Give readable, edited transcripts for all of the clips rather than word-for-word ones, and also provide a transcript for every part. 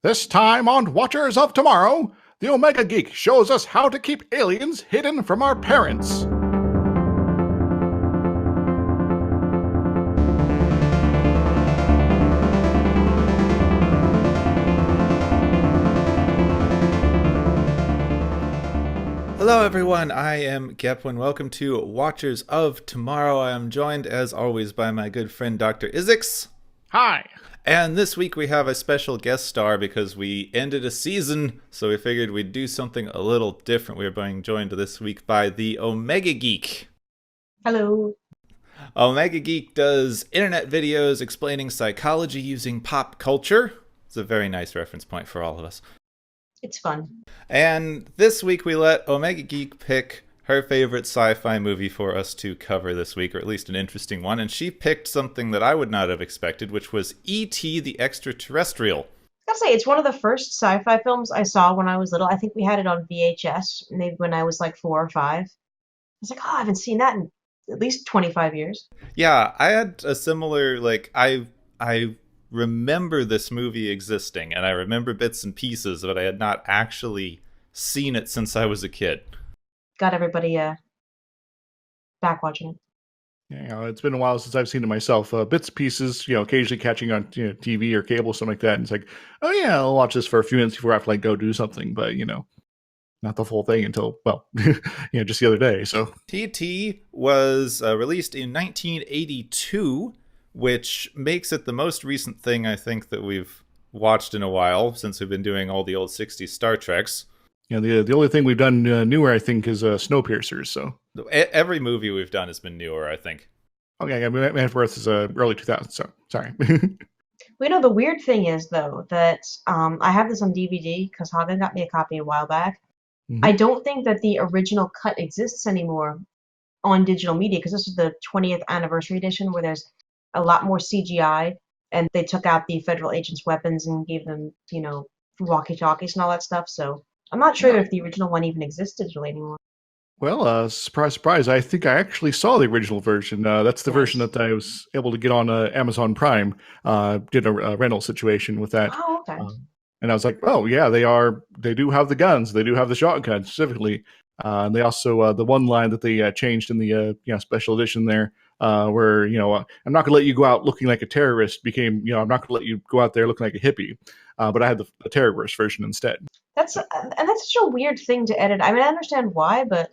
This time on Watchers of Tomorrow, the Omega Geek shows us how to keep aliens hidden from our parents. Hello everyone, I am Gepwin. Welcome to Watchers of Tomorrow. I am joined as always by my good friend Dr. Izix. Hi. And this week we have a special guest star because we ended a season, so we figured we'd do something a little different. We are being joined this week by the Omega Geek. Hello. Omega Geek does internet videos explaining psychology using pop culture. It's a very nice reference point for all of us. It's fun. And this week we let Omega Geek pick her favorite sci-fi movie for us to cover this week, or at least an interesting one. And she picked something that I would not have expected, which was E.T. the Extraterrestrial. I gotta say, it's one of the first sci-fi films I saw when I was little. I think we had it on VHS, maybe when I was like 4 or 5. I was like, I haven't seen that in at least 25 years. Yeah, I had a similar, I remember this movie existing, and I remember bits and pieces, but I had not actually seen it since I was a kid. Got everybody back watching it. Yeah, it's been a while since I've seen it myself. Bits, pieces, occasionally catching on TV or cable, something like that. And it's like, oh yeah, I'll watch this for a few minutes before I have to go do something. But not the full thing until just the other day. So E.T. was released in 1982. Which makes it the most recent thing I think that we've watched in a while, since we've been doing all the old 60s Star Treks. The only thing we've done newer, I think, is Snowpiercers. So every movie we've done has been newer, I think. Okay, Man of Earth is early 2000s, so sorry. We know the weird thing is, though, that I have this on DVD because Hagen got me a copy a while back. Mm-hmm. I don't think that the original cut exists anymore on digital media, because this is the 20th anniversary edition where there's a lot more CGI, and they took out the federal agents' weapons and gave them, walkie-talkies and all that stuff. So I'm not sure if the original one even exists digitally anymore. Well, surprise, surprise, I think I actually saw the original version. That's the version that I was able to get on Amazon Prime. Did a rental situation with that. Oh, okay. And I was like, oh, yeah, they do have the guns. They do have the shotgun specifically. And they also, the one line that they changed in the special edition there, where, I'm not going to let you go out looking like a terrorist became, I'm not going to let you go out there looking like a hippie. But I had the terrorist version instead. That's such a weird thing to edit. I mean, I understand why, but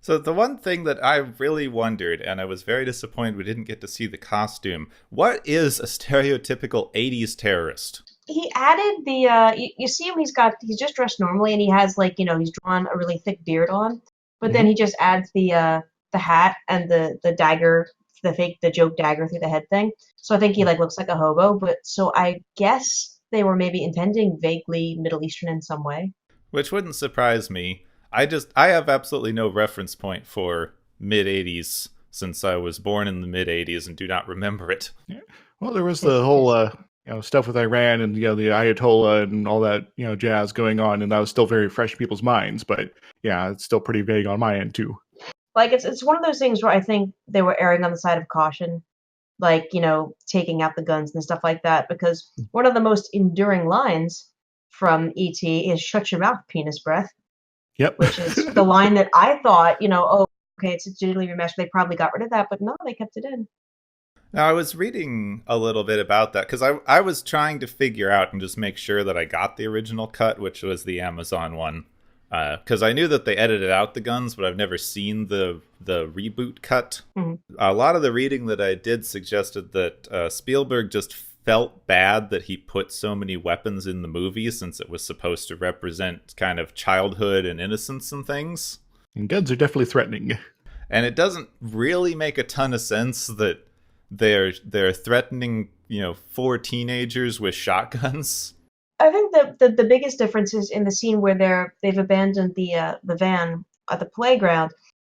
So the one thing that I really wondered, and I was very disappointed we didn't get to see the costume, what is a stereotypical 80s terrorist? He added the, you see him, he's just dressed normally, and he has he's drawn a really thick beard on, but then he just adds the hat and the dagger, the joke dagger through the head thing. So I think he looks like a hobo, but so I guess they were maybe intending vaguely Middle Eastern in some way. Which wouldn't surprise me. I have absolutely no reference point for mid-80s since I was born in the mid-80s and do not remember it. Yeah. Well, there was the whole stuff with Iran and the Ayatollah and all that jazz going on, and that was still very fresh in people's minds. But yeah, it's still pretty vague on my end too. It's one of those things where I think they were erring on the side of caution, taking out the guns and stuff like that, because one of the most enduring lines from E.T. is "Shut your mouth, penis breath." Yep. Which is the line that I thought, okay, it's digitally remastered. They probably got rid of that, but no, they kept it in. Now, I was reading a little bit about that because I was trying to figure out and just make sure that I got the original cut, which was the Amazon one. Because I knew that they edited out the guns, but I've never seen the reboot cut. Mm-hmm. A lot of the reading that I did suggested that Spielberg just felt bad that he put so many weapons in the movie since it was supposed to represent kind of childhood and innocence and things. And guns are definitely threatening. And it doesn't really make a ton of sense that they're threatening, 4 teenagers with shotguns. I think the biggest difference is in the scene where they've abandoned the van at the playground,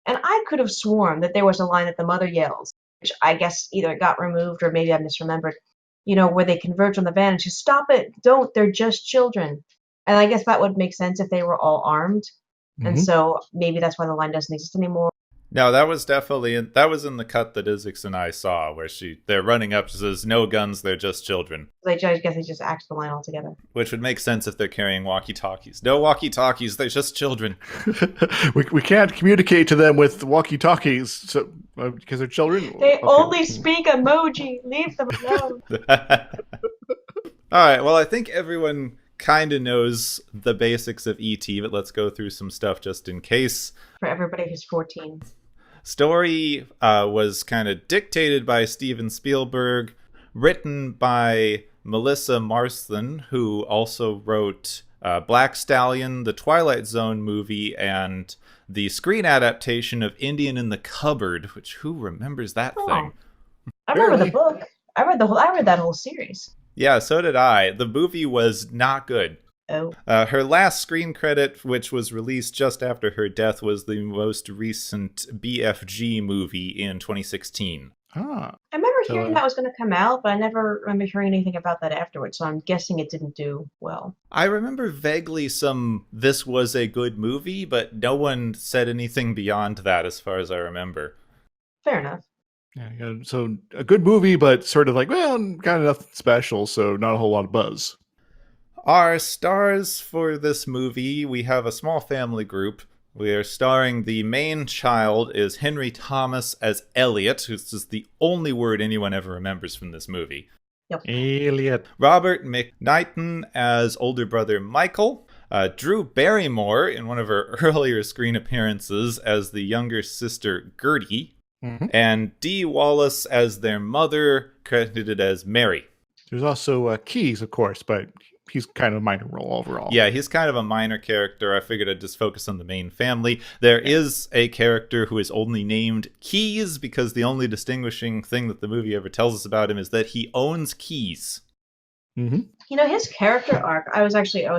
and I could have sworn that there was a line that the mother yells, which I guess either got removed or maybe I misremembered, where they converge on the van and she, "Stop it, don't, they're just children." And I guess that would make sense if they were all armed, and so maybe that's why the line doesn't exist anymore. No, that was definitely that was in the cut that Isaacs and I saw, where they're running up. She says, "No guns, they're just children," I guess they just axed the line altogether. which would make sense if they're carrying walkie-talkies. No walkie-talkies, they're just children. we can't communicate to them with walkie-talkies so, because they're children. They only speak emoji. Leave them alone. All right. Well, I think everyone kind of knows the basics of E.T., but let's go through some stuff just in case. For everybody who's 14. Story was kind of dictated by Steven Spielberg, written by Melissa Marsden, who also wrote Black Stallion, the Twilight Zone movie, and the screen adaptation of Indian in the Cupboard, which who remembers that thing? I remember the book. I read that whole series. Yeah, so did I. The movie was not good. Oh. Her last screen credit, which was released just after her death, was the most recent BFG movie in 2016. Ah. I remember hearing that was going to come out, but I never remember hearing anything about that afterwards, so I'm guessing it didn't do well. I remember vaguely this was a good movie, but no one said anything beyond that as far as I remember. Fair enough. Yeah, so a good movie, but sort of like, well, kind of nothing special, so not a whole lot of buzz. Our stars for this movie, we have a small family group. We are starring the main child is Henry Thomas as Elliot, which is the only word anyone ever remembers from this movie. Yep. Elliot. Robert McKnighton as older brother Michael. Drew Barrymore in one of her earlier screen appearances as the younger sister Gertie. Mm-hmm. And Dee Wallace as their mother, credited as Mary. There's also Keys, of course, but he's kind of a minor role overall. Yeah, he's kind of a minor character. I figured I'd just focus on the main family. There is a character who is only named Keys because the only distinguishing thing that the movie ever tells us about him is that he owns keys. Mm-hmm. You know, his character arc, I was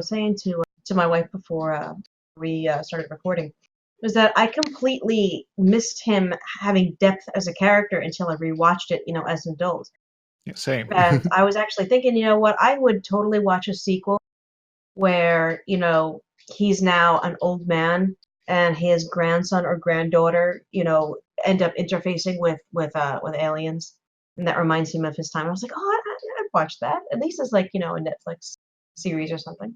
saying to my wife before we started recording, was that I completely missed him having depth as a character until I rewatched it, as an adult. Yeah, same. And I was actually thinking, you know what, I would totally watch a sequel where, he's now an old man and his grandson or granddaughter, end up interfacing with aliens. And that reminds him of his time. I was like, I'd watch that. At least it's like, a Netflix series or something.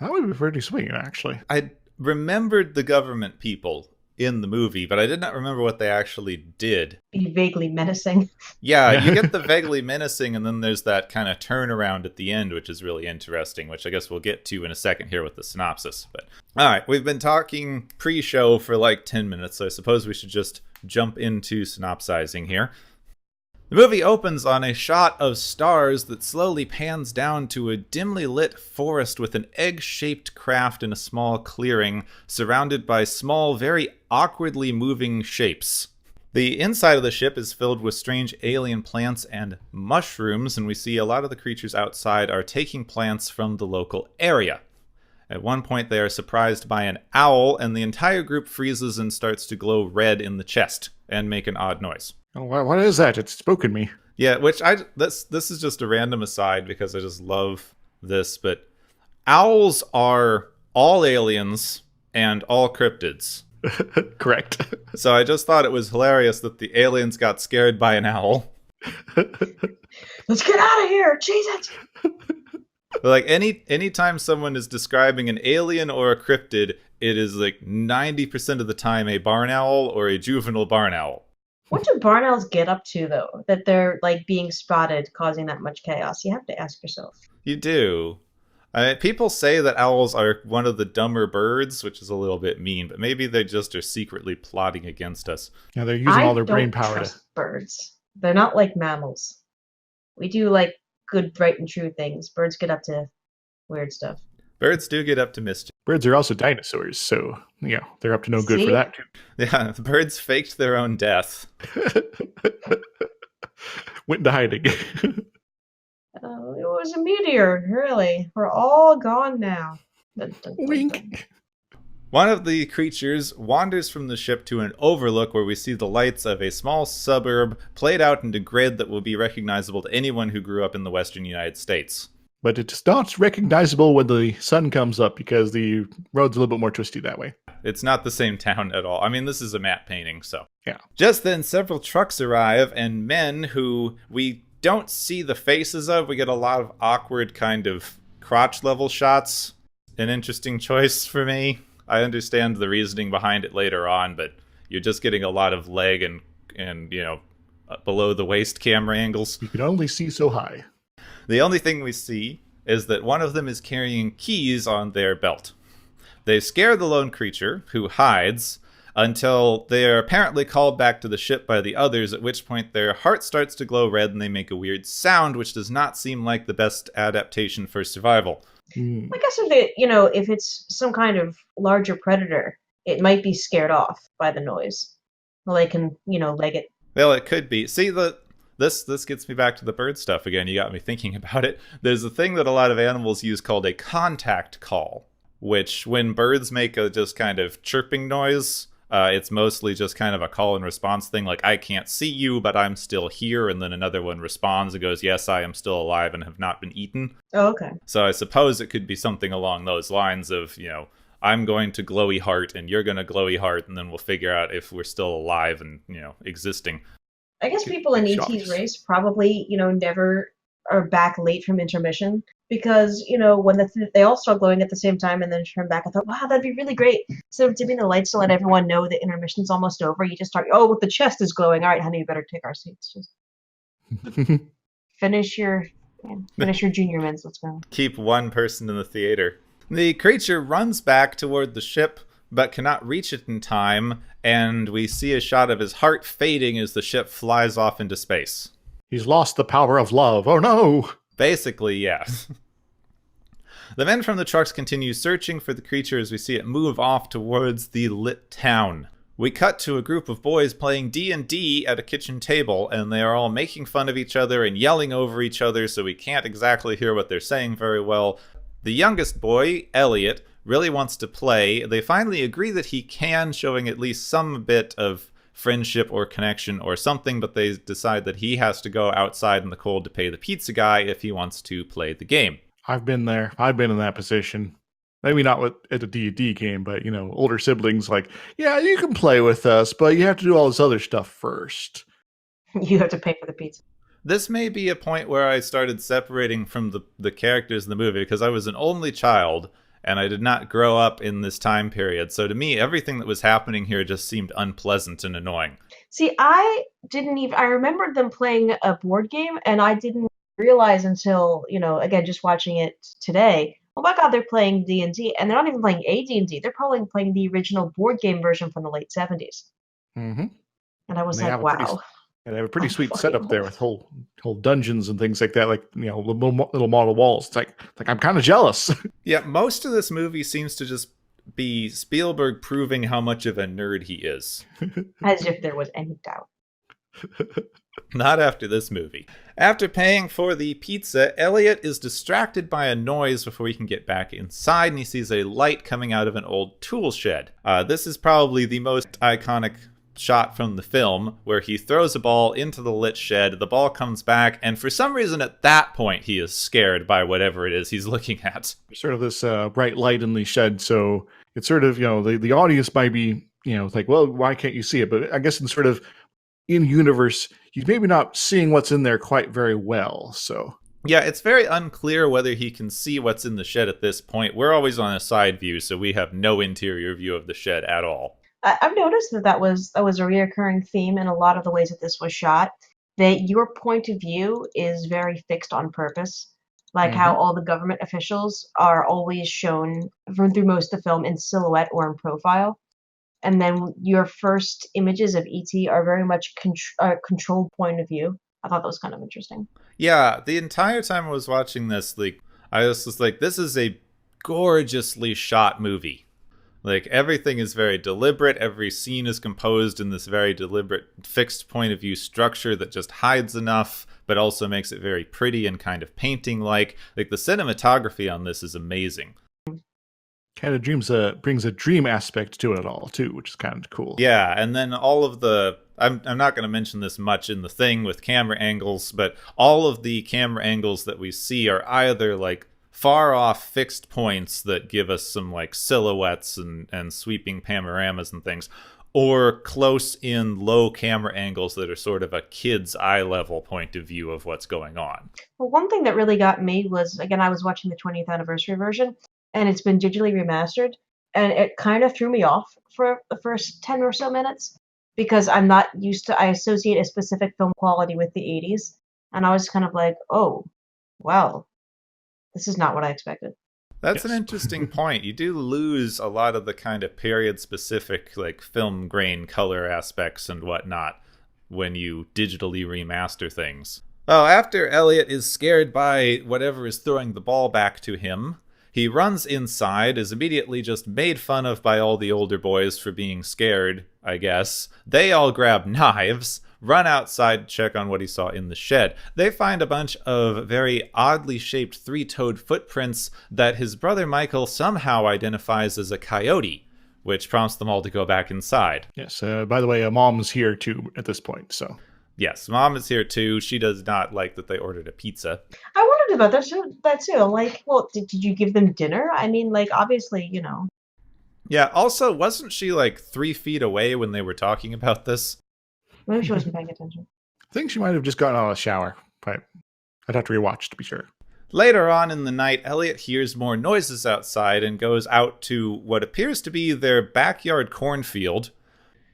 That would be pretty sweet, actually. I remembered the government people in the movie, but I did not remember what they actually did. Be vaguely menacing. Yeah, you get the vaguely menacing, and then there's that kind of turnaround at the end, which is really interesting, which I guess we'll get to in a second here with the synopsis. But all right, we've been talking pre-show for like 10 minutes, so I suppose we should just jump into synopsizing here. The movie opens on a shot of stars that slowly pans down to a dimly lit forest with an egg-shaped craft in a small clearing, surrounded by small, very awkwardly moving shapes. The inside of the ship is filled with strange alien plants and mushrooms, and we see a lot of the creatures outside are taking plants from the local area. At one point, they are surprised by an owl, and the entire group freezes and starts to glow red in the chest and make an odd noise. Oh, what is that? It's spoken me. Yeah, which this is just a random aside because I just love this, but owls are all aliens and all cryptids. Correct. So I just thought it was hilarious that the aliens got scared by an owl. Let's get out of here! Jesus! Like anytime someone is describing an alien or a cryptid, it is like 90% of the time a barn owl or a juvenile barn owl. What do barn owls get up to, though, that they're, being spotted, causing that much chaos? You have to ask yourself. You do. People say that owls are one of the dumber birds, which is a little bit mean, but maybe they just are secretly plotting against us. Yeah, they're using all their brain power to... birds. They're not like mammals. We do, good, bright, and true things. Birds get up to weird stuff. Birds do get up to mischief. Birds are also dinosaurs, so, they're up to no good for that, too. Yeah, the birds faked their own death. Went into hiding. It was a meteor, really. We're all gone now. Wink. One of the creatures wanders from the ship to an overlook where we see the lights of a small suburb played out into grid that will be recognizable to anyone who grew up in the western United States. But it's not recognizable when the sun comes up because the road's a little bit more twisty that way. it's not the same town at all. I mean, this is a matte painting, so. Yeah. Just then, several trucks arrive, and men who we don't see the faces of. We get a lot of awkward kind of crotch-level shots. An interesting choice for me. I understand the reasoning behind it later on, but you're just getting a lot of leg and below the waist camera angles. You can only see so high. The only thing we see is that one of them is carrying keys on their belt. They scare the lone creature, who hides, until they are apparently called back to the ship by the others, at which point their heart starts to glow red and they make a weird sound, which does not seem like the best adaptation for survival. I guess if it's some kind of larger predator, it might be scared off by the noise. Well, they can, leg it. Well, it could be. See, this gets me back to the bird stuff again. You got me thinking about it. There's a thing that a lot of animals use called a contact call, which when birds make a just kind of chirping noise, it's mostly just kind of a call and response thing, like, I can't see you, but I'm still here, and then another one responds and goes, yes, I am still alive and have not been eaten. Oh, okay. So I suppose it could be something along those lines of, I'm going to glowy heart and you're going to glowy heart, and then we'll figure out if we're still alive and, existing. I guess people in ET's race probably, never are back late from intermission because, when they all start glowing at the same time and then turn back, I thought, wow, that'd be really great. So dimming the lights to let everyone know the intermission's almost over, you just start, the chest is glowing. All right, honey, you better take our seats. Just finish your junior mints. Let's go. Keep one person in the theater. The creature runs back toward the ship, but cannot reach it in time, and we see a shot of his heart fading as the ship flies off into space. He's lost the power of love. Oh no! Basically, yes. The men from the trucks continue searching for the creature as we see it move off towards the lit town. We cut to a group of boys playing D&D at a kitchen table, and they are all making fun of each other and yelling over each other, so we can't exactly hear what they're saying very well. The youngest boy, Elliot, really wants to play. They finally agree that he can, showing at least some bit of friendship or connection or something, but they decide that he has to go outside in the cold to pay the pizza guy if he wants to play the game. I've been there. I've been in that position. Maybe not at a D&D game, but, older siblings like, yeah, you can play with us, but you have to do all this other stuff first. You have to pay for the pizza. This may be a point where I started separating from the characters in the movie, because I was an only child, and I did not grow up in this time period. So to me, everything that was happening here just seemed unpleasant and annoying. See, I remembered them playing a board game, and I didn't realize until, again, just watching it today, oh my god, they're playing D&D, and they're not even playing a D&D, they're probably playing the original board game version from the late 70s. Mm-hmm. And I was like, wow. They have a pretty sweet setup there with whole dungeons and things like that, like little model walls. It's like I'm kind of jealous. Yeah, most of this movie seems to just be Spielberg proving how much of a nerd he is. As if there was any doubt. Not after this movie. After paying for the pizza, Elliot is distracted by a noise before he can get back inside, and he sees a light coming out of an old tool shed. This is probably the most iconic shot from the film, where he throws a ball into the lit shed, the ball comes back, and for some reason at that point he is scared by whatever it is he's looking at. Sort of this bright light in the shed, so it's sort of, the audience might be, like, well, why can't you see it? But I guess in sort of in-universe, he's maybe not seeing what's in there quite very well, so... Yeah, it's very unclear whether he can see what's in the shed at this point. We're always on a side view, so we have no interior view of the shed at all. I've noticed that was a reoccurring theme in a lot of the ways that this was shot, that your point of view is very fixed on purpose. Like how all the government officials are always shown through most of the film in silhouette or in profile. And then your first images of E.T. are very much controlled point of view. I thought that was kind of interesting. Yeah, the entire time I was watching this, I was just like, this is a gorgeously shot movie. Like, everything is very deliberate. Every scene is composed in this very deliberate, fixed point of view structure that just hides enough, but also makes it very pretty and kind of painting-like. Like, the cinematography on this is amazing. Kind of brings a dream aspect to it all, too, which is kind of cool. Yeah, and then all of the... I'm not going to mention this much in the thing with camera angles, but all of the camera angles that we see are either, like, far off fixed points that give us some like silhouettes and sweeping panoramas and things, or close in low camera angles that are sort of a kid's eye level point of view of what's going on. Well, one thing that really got me was, again, I was watching the 20th anniversary version, and it's been digitally remastered, and it kind of threw me off for the first 10 or so minutes, because I'm not used to, I associate a specific film quality with the 80s, and I was kind of like, oh, wow, this is not what I expected. That's an interesting point. You do lose a lot of the kind of period-specific, like, film grain color aspects and whatnot when you digitally remaster things. Well, after Elliot is scared by whatever is throwing the ball back to him, he runs inside, is immediately just made fun of by all the older boys for being scared, I guess. They all grab knives, run outside to check on what he saw in the shed. They find a bunch of very oddly shaped three-toed footprints that his brother Michael somehow identifies as a coyote, which prompts them all to go back inside. Yes, by the way, Mom's here too at this point, so... Yes, Mom is here too. She does not like that they ordered a pizza. I wondered about that too. Like, well, did you give them dinner? I mean, like, obviously, you know. Yeah, also, wasn't she like 3 feet away when they were talking about this? Maybe she wasn't paying attention. I think she might have just gotten out of the shower, but I'd have to rewatch to be sure. Later on in the night, Elliot hears more noises outside and goes out to what appears to be their backyard cornfield.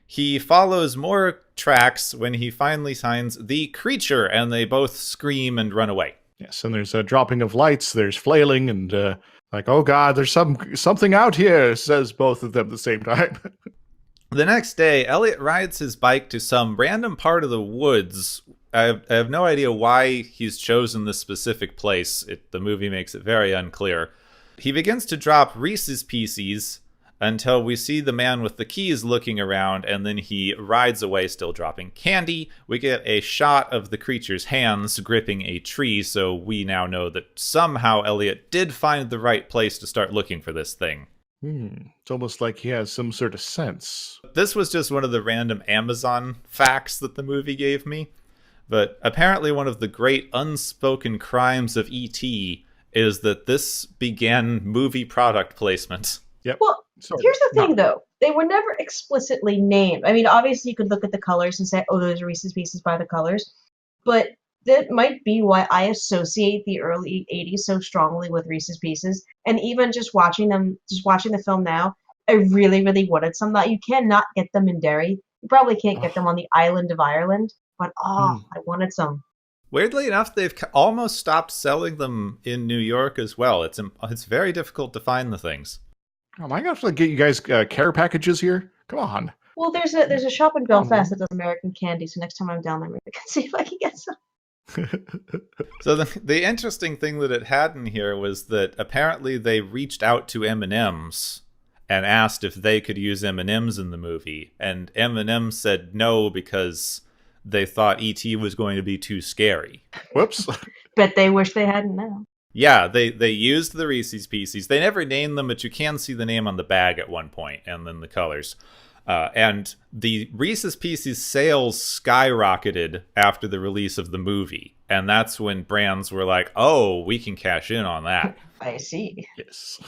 He follows more tracks when he finally finds the creature, and they both scream and run away. Yes, and there's a dropping of lights, there's flailing, and like, oh god, there's something out here, says both of them at the same time. The next day, Elliot rides his bike to some random part of the woods. I have no idea why he's chosen this specific place. The movie makes it very unclear. He begins to drop Reese's Pieces until we see the man with the keys looking around, and then he rides away, still dropping candy. We get a shot of the creature's hands gripping a tree, so we now know that somehow Elliot did find the right place to start looking for this thing. It's almost like he has some sort of sense. This was just one of the random Amazon facts that the movie gave me, but apparently one of the great unspoken crimes of E.T. is that this began movie product placement. Yep. Well, here's the thing, though. They were never explicitly named. I mean, obviously, you could look at the colors and say, oh, those are Reese's Pieces by the colors. But that might be why I associate the early 80s so strongly with Reese's Pieces. And even just watching the film now, I really, really wanted some. That you cannot get them in Derry. You probably can't get them on the island of Ireland. But, I wanted some. Weirdly enough, they've almost stopped selling them in New York as well. It's very difficult to find the things. Oh, am I going to have to get you guys care packages here? Come on. Well, there's a shop in Belfast that does American candy, so next time I'm down there, maybe I can see if I can get some. So the interesting thing that it had in here was that apparently they reached out to M&M's and asked if they could use M&M's in the movie, and M&M said no because they thought E.T. was going to be too scary. Whoops. Bet they wish they hadn't now. Yeah, they used the Reese's Pieces. They never named them, but you can see the name on the bag at one point, and then the colors. And the Reese's Pieces sales skyrocketed after the release of the movie. And that's when brands were like, oh, we can cash in on that. I see. Yes.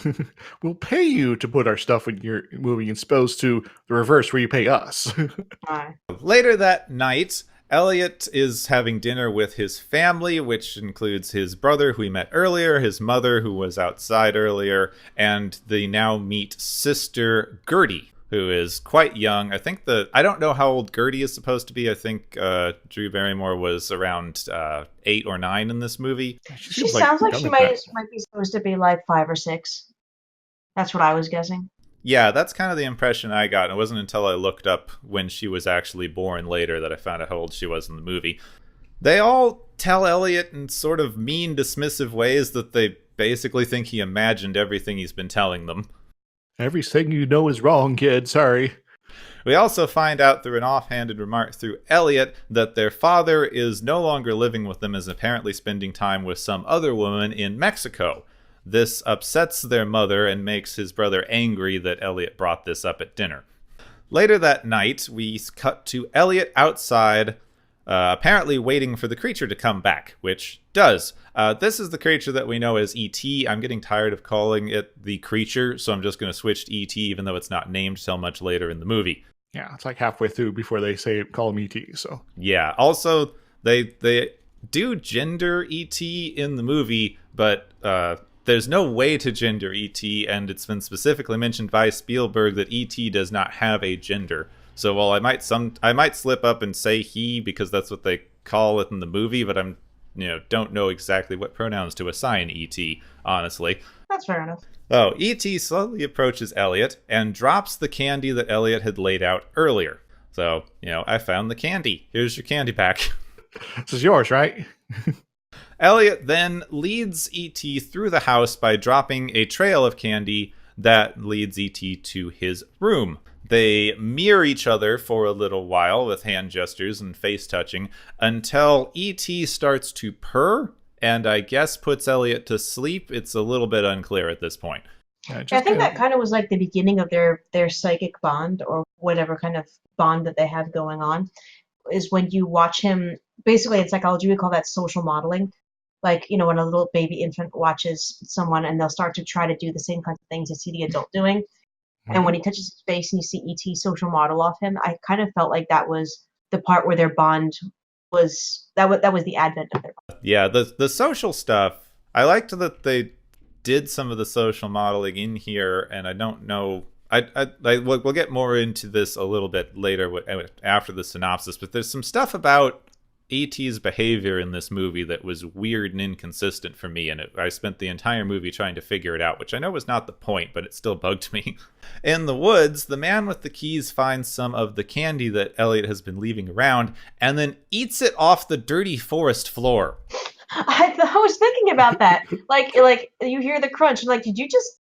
We'll pay you to put our stuff in your movie as opposed to the reverse where you pay us. Later that night, Elliot is having dinner with his family, which includes his brother, who we met earlier, his mother, who was outside earlier, and they now meet sister Gertie, who is quite young. I don't know how old Gertie is supposed to be. I think Drew Barrymore was around 8 or 9 in this movie. She sounds like she might be supposed to be like 5 or 6. That's what I was guessing. Yeah, that's kind of the impression I got. It wasn't until I looked up when she was actually born later that I found out how old she was in the movie. They all tell Elliot in sort of mean, dismissive ways that they basically think he imagined everything he's been telling them. Everything you know is wrong, kid. Sorry. We also find out through an offhanded remark through Elliot that their father is no longer living with them, is apparently spending time with some other woman in Mexico. This upsets their mother and makes his brother angry that Elliot brought this up at dinner. Later that night, we cut to Elliot outside apparently waiting for the creature to come back, which does. This is the creature that we know as E.T. I'm getting tired of calling it the creature, so I'm just going to switch to E.T. even though it's not named till much later in the movie. Yeah, it's like halfway through before they call him ET. So yeah. Also, they do gender E.T. in the movie, but there's no way to gender E.T., and it's been specifically mentioned by Spielberg that E.T. does not have a gender. So while I might slip up and say he because that's what they call it in the movie, but I'm don't know exactly what pronouns to assign E.T., honestly. That's fair enough. Oh, E.T. slowly approaches Elliot and drops the candy that Elliot had laid out earlier. So, I found the candy. Here's your candy pack. This is yours, right? Elliot then leads E.T. through the house by dropping a trail of candy that leads E.T. to his room. They mirror each other for a little while with hand gestures and face touching until E.T. starts to purr and I guess puts Elliot to sleep. It's a little bit unclear at this point. I think that kind of was like the beginning of their psychic bond or whatever kind of bond that they have going on, is when you watch him. Basically, in psychology, we call that social modeling. Like, when a little baby infant watches someone and they'll start to try to do the same kinds of things they see the adult doing. Mm-hmm. And when he touches his face and you see E.T. social model off him, I kind of felt like that was the part where their bond was, that was the advent of their bond. Yeah, the social stuff, I liked that they did some of the social modeling in here, and I don't know, we'll get more into this a little bit later after the synopsis, but there's some stuff about E.T.'s behavior in this movie that was weird and inconsistent for me, and I spent the entire movie trying to figure it out, which I know was not the point, but it still bugged me. In the woods, the man with the keys finds some of the candy that Elliot has been leaving around, and then eats it off the dirty forest floor. I was thinking about that. Like you hear the crunch, like, did you just?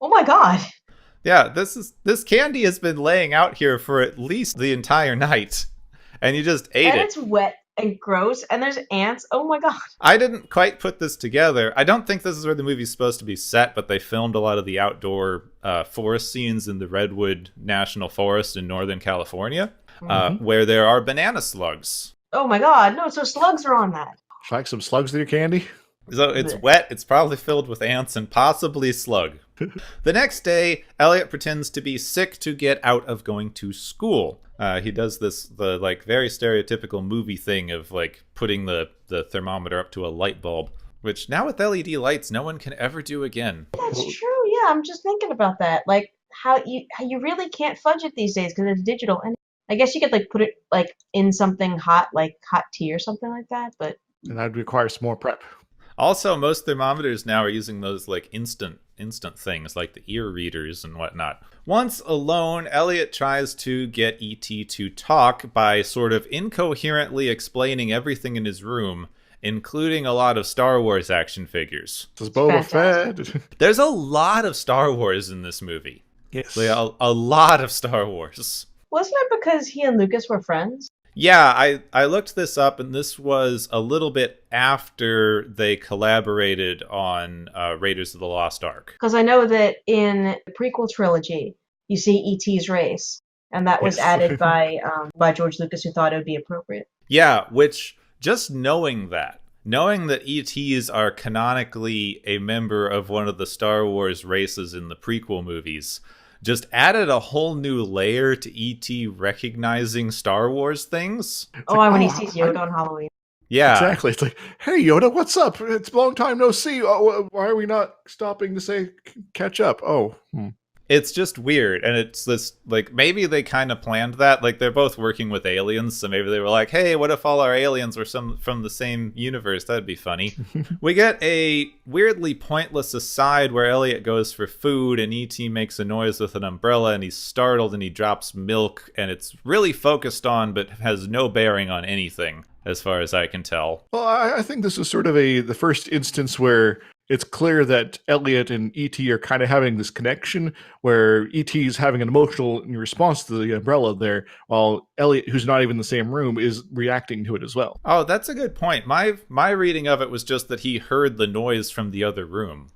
Oh my god! Yeah, this candy has been laying out here for at least the entire night, and you just ate it. And it's wet and gross, and there's ants. Oh my god! I didn't quite put this together. I don't think this is where the movie's supposed to be set, but they filmed a lot of the outdoor forest scenes in the Redwood National Forest in Northern California, where there are banana slugs. Oh my god! No, so slugs are on that. Like some slugs in your candy? So it's wet, it's probably filled with ants and possibly slug. The next day, Elliot pretends to be sick to get out of going to school. He does the very stereotypical movie thing of putting the thermometer up to a light bulb, which now with LED lights, no one can ever do again. That's true. Yeah, I'm just thinking about that. Like how you really can't fudge it these days because it's digital. And I guess you could put it in something hot, like hot tea or something like that, but. And that would require some more prep. Also, most thermometers now are using those instant things like the ear readers and whatnot. Once alone, Elliot tries to get E.T. to talk by sort of incoherently explaining everything in his room, including a lot of Star Wars action figures. This is Boba Fett. There's a lot of Star Wars in this movie. Yes. A lot of Star Wars. Wasn't it because he and Lucas were friends? Yeah, I looked this up, and this was a little bit after they collaborated on Raiders of the Lost Ark. Because I know that in the prequel trilogy, you see E.T.'s race, and that was added by George Lucas, who thought it would be appropriate. Yeah, which, just knowing that E.T.s are canonically a member of one of the Star Wars races in the prequel movies, just added a whole new layer to E.T. recognizing Star Wars things. When he sees Yoda on Halloween. Yeah. Exactly. It's like, hey, Yoda, what's up? It's a long time no see. Oh, why are we not stopping to say catch up? Oh. It's just weird, and it's this, maybe they kind of planned that. They're both working with aliens, so maybe they were like, hey, what if all our aliens were from the same universe? That'd be funny. We get a weirdly pointless aside where Elliot goes for food, and E.T. makes a noise with an umbrella, and he's startled, and he drops milk, and it's really focused on, but has no bearing on anything, as far as I can tell. Well, I think this is sort of the first instance where it's clear that Elliot and E.T. are kind of having this connection where E.T. is having an emotional response to the umbrella there, while Elliot, who's not even in the same room, is reacting to it as well. Oh, that's a good point. My reading of it was just that he heard the noise from the other room.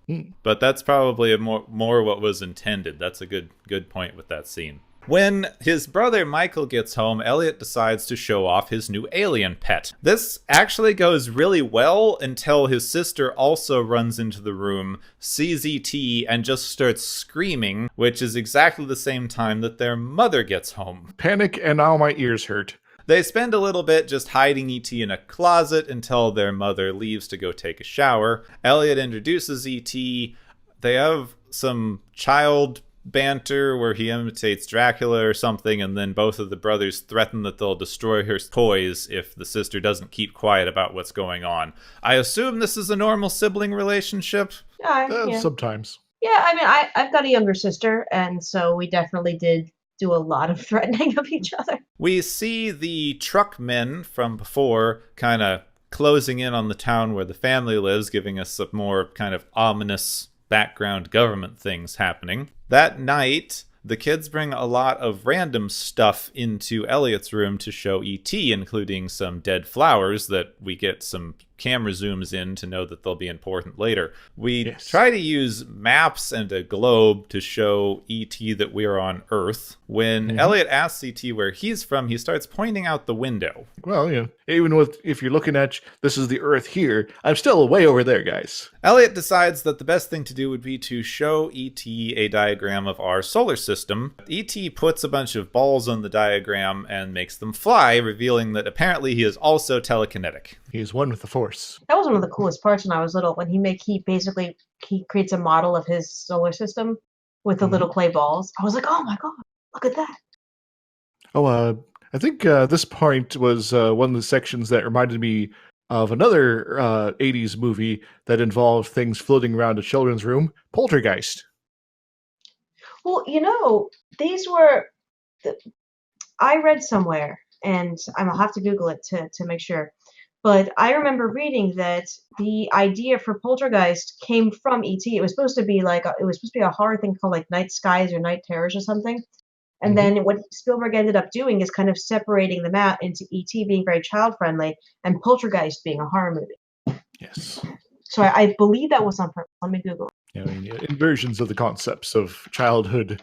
But that's probably more what was intended. That's a good point with that scene. When his brother Michael gets home, Elliot decides to show off his new alien pet. This actually goes really well until his sister also runs into the room, sees E.T., and just starts screaming, which is exactly the same time that their mother gets home. Panic and now my ears hurt. They spend a little bit just hiding E.T. in a closet until their mother leaves to go take a shower. Elliot introduces E.T. They have some child banter where he imitates Dracula or something, and then both of the brothers threaten that they'll destroy her toys if the sister doesn't keep quiet about what's going on. I assume this is a normal sibling relationship? Yeah. Sometimes. Yeah, I mean, I've got a younger sister, and so we definitely did do a lot of threatening of each other. We see the truckmen from before kind of closing in on the town where the family lives, giving us some more kind of ominous background government things happening. That night, the kids bring a lot of random stuff into Elliot's room to show E.T., including some dead flowers that we get some camera zooms in to know that they'll be important later. We try to use maps and a globe to show E.T. that we're on Earth. When Elliot asks E.T. where he's from, he starts pointing out the window. Well, even if you're looking at, this is the Earth here, I'm still way over there, guys. Elliot decides that the best thing to do would be to show E.T. a diagram of our solar system. E.T. puts a bunch of balls on the diagram and makes them fly, revealing that apparently he is also telekinetic. He is one with the Force. That was one of the coolest parts when I was little, when he creates a model of his solar system with the little clay balls. I was like, oh my god, look at that. Oh, I think this point was one of the sections that reminded me of another 80s movie that involved things floating around a children's room, Poltergeist. Well, these were... I read somewhere, and I'll have to Google it to make sure, but I remember reading that the idea for Poltergeist came from E.T. It was supposed to be a horror thing called like Night Skies or Night Terrors or something. And then what Spielberg ended up doing is kind of separating them out into E.T. being very child-friendly and Poltergeist being a horror movie. Yes. So I believe that was on purpose. Let me Google it. Inversions of the concepts of childhood,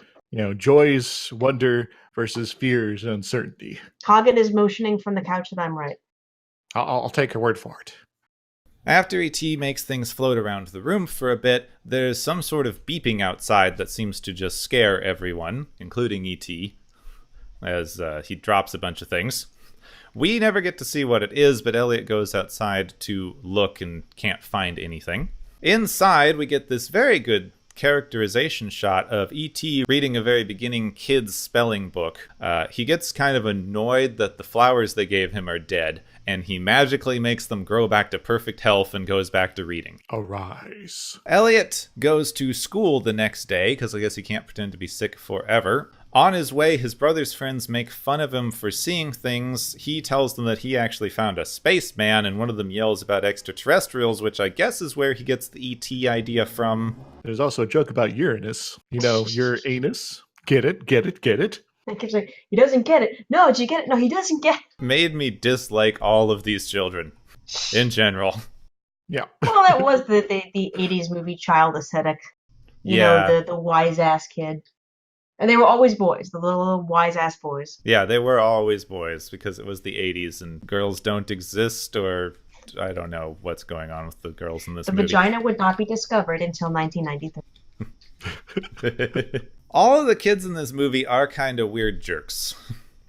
joys, wonder versus fears and uncertainty. Hagen is motioning from the couch that I'm right. I'll take her word for it. After E.T. makes things float around the room for a bit, there's some sort of beeping outside that seems to just scare everyone, including E.T., as he drops a bunch of things. We never get to see what it is, but Elliot goes outside to look and can't find anything. Inside, we get this very good characterization shot of E.T. reading a very beginning kid's spelling book. He gets kind of annoyed that the flowers they gave him are dead, and he magically makes them grow back to perfect health and goes back to reading. Arise. Elliot goes to school the next day, because I guess he can't pretend to be sick forever. On his way, his brother's friends make fun of him for seeing things. He tells them that he actually found a spaceman, and one of them yells about extraterrestrials, which I guess is where he gets the E.T. idea from. There's also a joke about Uranus. Your anus. Get it, get it, get it. I kept saying, he doesn't get it. No, did you get it? No, he doesn't get it. Made me dislike all of these children, in general. Yeah. Well, that was the 80s movie child aesthetic. The wise-ass kid. And they were always boys, the little wise-ass boys. Yeah, they were always boys, because it was the 80s, and girls don't exist, or I don't know what's going on with the girls in this movie. The vagina would not be discovered until 1993. All of the kids in this movie are kind of weird jerks.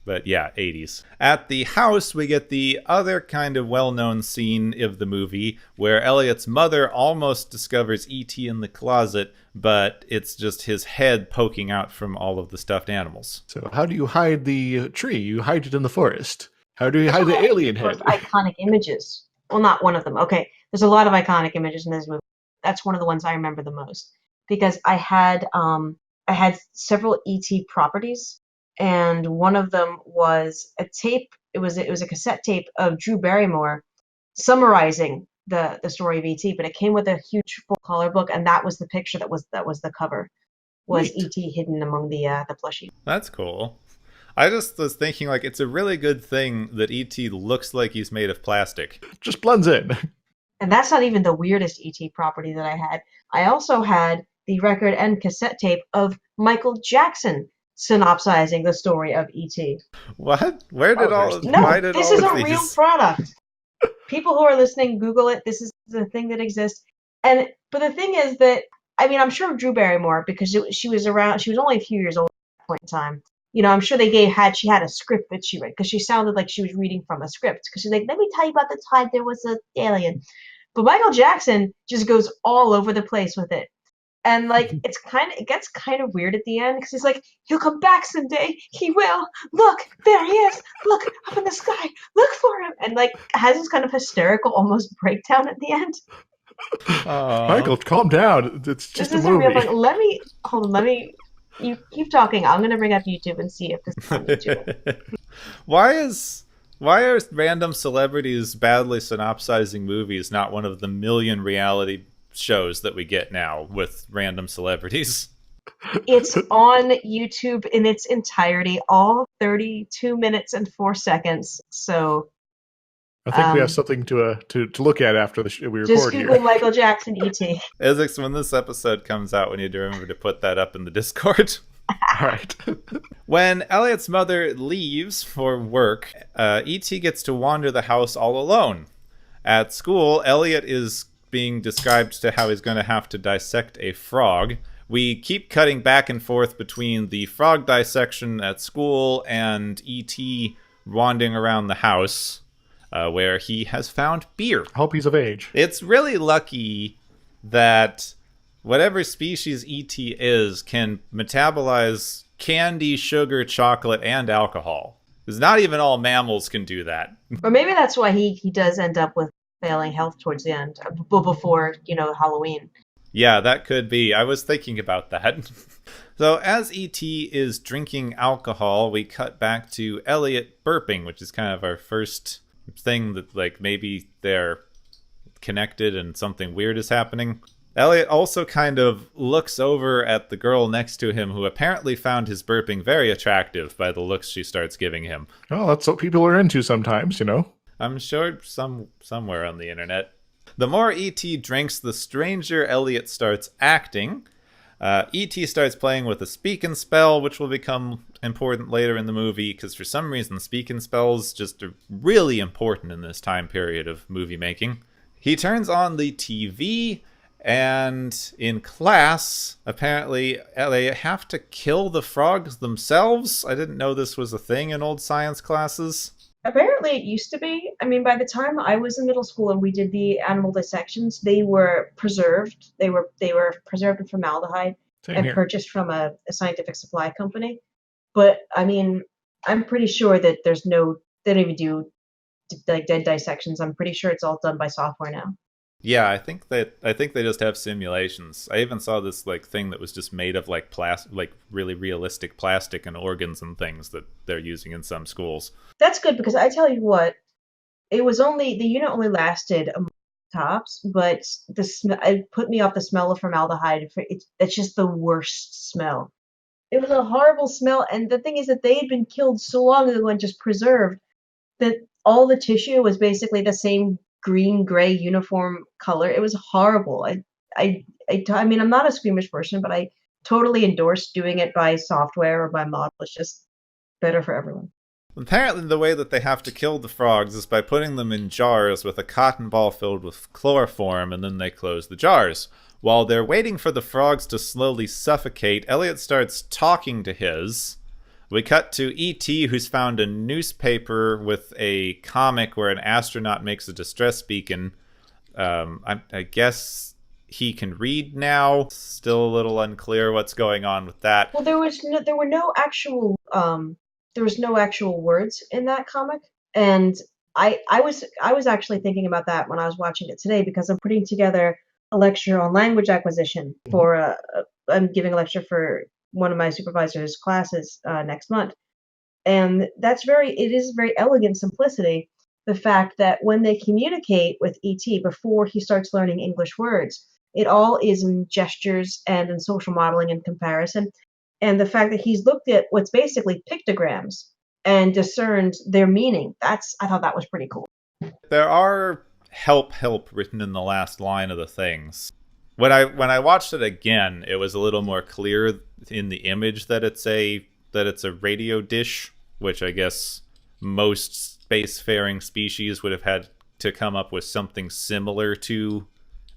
But yeah, 80s. At the house, we get the other kind of well-known scene of the movie where Elliot's mother almost discovers E.T. in the closet, but it's just his head poking out from all of the stuffed animals. So how do you hide the tree? You hide it in the forest. How do you hide the alien head? Iconic images. Well, not one of them. Okay, there's a lot of iconic images in this movie. That's one of the ones I remember the most. Because I had several E.T. properties. And one of them was a tape. It was a cassette tape of Drew Barrymore summarizing the story of E.T. But it came with a huge full color book, and that was the picture that was the cover. Was E.T. hidden among the plushies? That's cool. I just was thinking, it's a really good thing that E.T. looks like he's made of plastic. Just blends in. And that's not even the weirdest E.T. property that I had. I also had the record and cassette tape of Michael Jackson synopsizing the story of E.T. What? Where did Oh, why No, did this all is of a real these? product. People who are listening, Google it. This is the thing that exists. But the thing is that, I mean, I'm sure Drew Barrymore, because she was around, she was only a few years old at that point in time. You know, I'm sure she had a script that she read, because she sounded like she was reading from a script. Because she's like, let me tell you about the time there was an alien. But Michael Jackson just goes all over the place with it. And like it gets kind of weird at the end because he's like, he'll come back someday. He will. Look, there he is. Look up in the sky. Look for him. And like has this kind of hysterical almost breakdown at the end. Michael, calm down. It's This just a is a real movie. thing. Hold on, you keep talking. I'm gonna bring up YouTube and see if this is on YouTube. Why are random celebrities badly synopsizing movies not one of the million reality shows that we get now with random celebrities? It's on YouTube in its entirety, all 32 minutes and 4 seconds. So I think we have something to look at after we just record Google here. Michael Jackson E.T. Isaac, when this episode comes out, we need to remember to put that up in the Discord. All right. When Elliot's mother leaves for work, E.T. gets to wander the house all alone. At school, Elliot is being described to how he's going to have to dissect a frog. We keep cutting back and forth between the frog dissection at school and E.T. wandering around the house, where he has found beer. I hope he's of age. It's really lucky that whatever species E.T. is can metabolize candy, sugar, chocolate, and alcohol. Because not even all mammals can do that. Or maybe that's why he does end up with failing health towards the end, before, Halloween. Yeah, that could be. I was thinking about that. So as E.T. is drinking alcohol, we cut back to Elliot burping, which is kind of our first thing that, like, maybe they're connected and something weird is happening. Elliot also kind of looks over at the girl next to him, who apparently found his burping very attractive by the looks she starts giving him. Oh, that's what people are into sometimes, I'm sure somewhere on the internet. The more E.T. drinks, the stranger Elliot starts acting. E.T. starts playing with a speak and spell, which will become important later in the movie, because for some reason speak and spells just are really important in this time period of movie making. He turns on the TV, and in class, apparently, they have to kill the frogs themselves. I didn't know this was a thing in old science classes. Apparently it used to be. I mean, by the time I was in middle school and we did the animal dissections, they were preserved. They were preserved in formaldehyde and purchased from a scientific supply company. But I mean, I'm pretty sure that they don't even do like dead dissections. I'm pretty sure it's all done by software now. Yeah, I think they just have simulations. I even saw this like thing that was just made of like like really realistic plastic and organs and things that they're using in some schools. That's good, because I tell you what, the unit only lasted a month tops, but it put me off the smell of formaldehyde. It's just the worst smell. It was a horrible smell, and the thing is that they had been killed so long ago and just preserved that all the tissue was basically the same green-gray uniform color. It was horrible. I mean, I'm not a squeamish person, but I totally endorse doing it by software or by model. It's just better for everyone. Apparently, the way that they have to kill the frogs is by putting them in jars with a cotton ball filled with chloroform, and then they close the jars. While they're waiting for the frogs to slowly suffocate, Elliot starts talking to his. We cut to E.T., who's found a newspaper with a comic where an astronaut makes a distress beacon. I guess he can read now. Still a little unclear what's going on with that. Well, there was no actual words in that comic, and I was actually thinking about that when I was watching it today, because I'm putting together a lecture on language acquisition for I'm giving a lecture for one of my supervisor's classes next month. And it is very elegant simplicity, the fact that when they communicate with E.T. before he starts learning English words, it all is in gestures and in social modeling and comparison. And the fact that he's looked at what's basically pictograms and discerned their meaning, I thought that was pretty cool. There are help written in the last line of the things. When I watched it again, it was a little more clear in the image that it's a that it's a radio dish, which I guess most spacefaring species would have had to come up with something similar to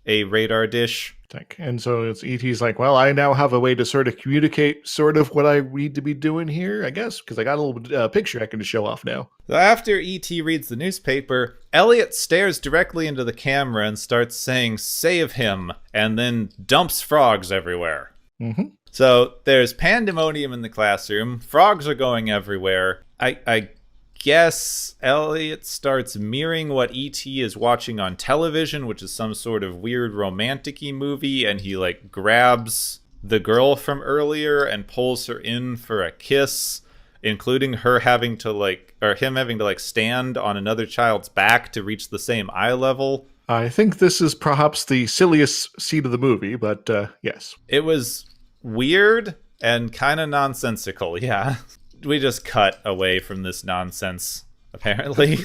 a radar dish. And so it's ET's like, well, I now have a way to sort of communicate sort of what I need to be doing here, I guess, because I got a little picture I can show off now. So after E.T. reads the newspaper, Elliot stares directly into the camera and starts saying, "Save him," and then dumps frogs everywhere. Mm-hmm. So there's pandemonium in the classroom. Frogs are going everywhere. I guess Elliot starts mirroring what E.T. is watching on television, which is some sort of weird romantic-y movie, and he like grabs the girl from earlier and pulls her in for a kiss, including her having to him having to stand on another child's back to reach the same eye level. I think this is perhaps the silliest scene of the movie, but yes. It was weird and kind of nonsensical, yeah. We just cut away from this nonsense, apparently.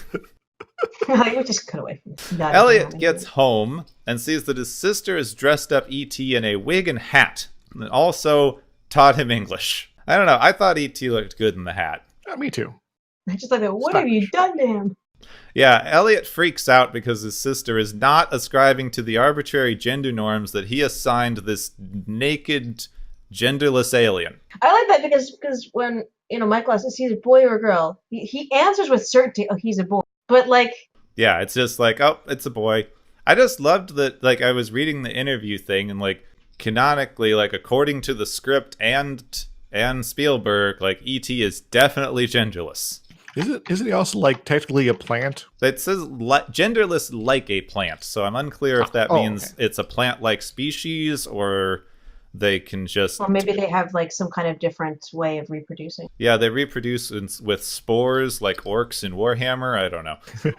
We just cut away from this. Elliot gets home and sees that his sister has dressed up E.T. in a wig and hat, and also taught him English. I don't know, I thought E.T. looked good in the hat. Me too. I just like, what have you done to him? Yeah, Elliot freaks out because his sister is not ascribing to the arbitrary gender norms that he assigned this naked, genderless alien. I like that because when Michael asks, is he a boy or a girl? He answers with certainty, oh, he's a boy. But yeah, it's just like, oh, it's a boy. I just loved that. I was reading the interview thing, and canonically, according to the script and Spielberg, E.T. is definitely genderless. Isn't he also technically a plant? It says genderless like a plant, so I'm unclear if that means it's a plant-like species or they can just... Or maybe they have some kind of different way of reproducing. Yeah, they reproduce with spores like orcs in Warhammer. I don't know.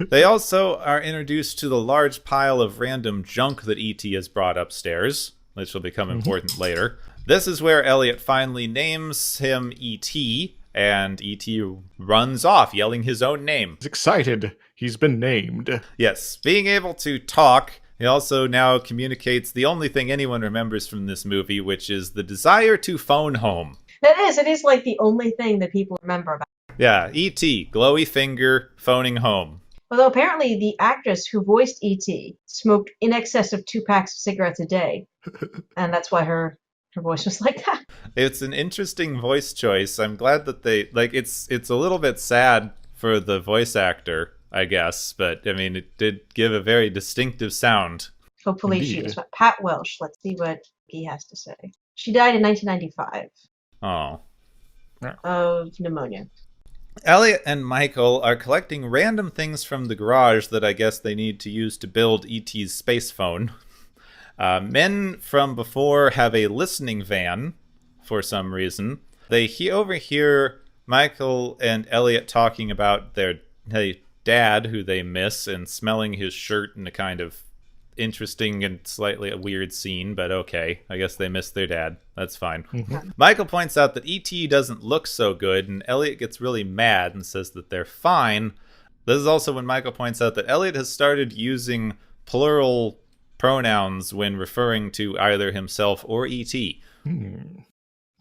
They also are introduced to the large pile of random junk that E.T. has brought upstairs, which will become important later. This is where Elliot finally names him E.T., and E.T. runs off, yelling his own name. He's excited. He's been named. Yes, being able to talk... He also now communicates the only thing anyone remembers from this movie, which is the desire to phone home. It is the only thing that people remember about. Yeah, E.T., glowy finger, phoning home. Although apparently the actress who voiced E.T. smoked in excess of 2 packs of cigarettes a day. And that's why her voice was like that. It's an interesting voice choice. I'm glad that they, it's a little bit sad for the voice actor, I guess, but I mean, it did give a very distinctive sound. Hopefully Indeed. she was Pat Welsh. Let's see what he has to say. She died in 1995. Oh. Of pneumonia. Elliot and Michael are collecting random things from the garage that I guess they need to use to build E.T.'s space phone. Men from before have a listening van for some reason. They overhear Michael and Elliot talking about their dad, who they miss, and smelling his shirt in a kind of interesting and slightly weird scene, but okay. I guess they miss their dad. That's fine. Mm-hmm. Michael points out that E.T. doesn't look so good, and Elliot gets really mad and says that they're fine. This is also when Michael points out that Elliot has started using plural pronouns when referring to either himself or E.T.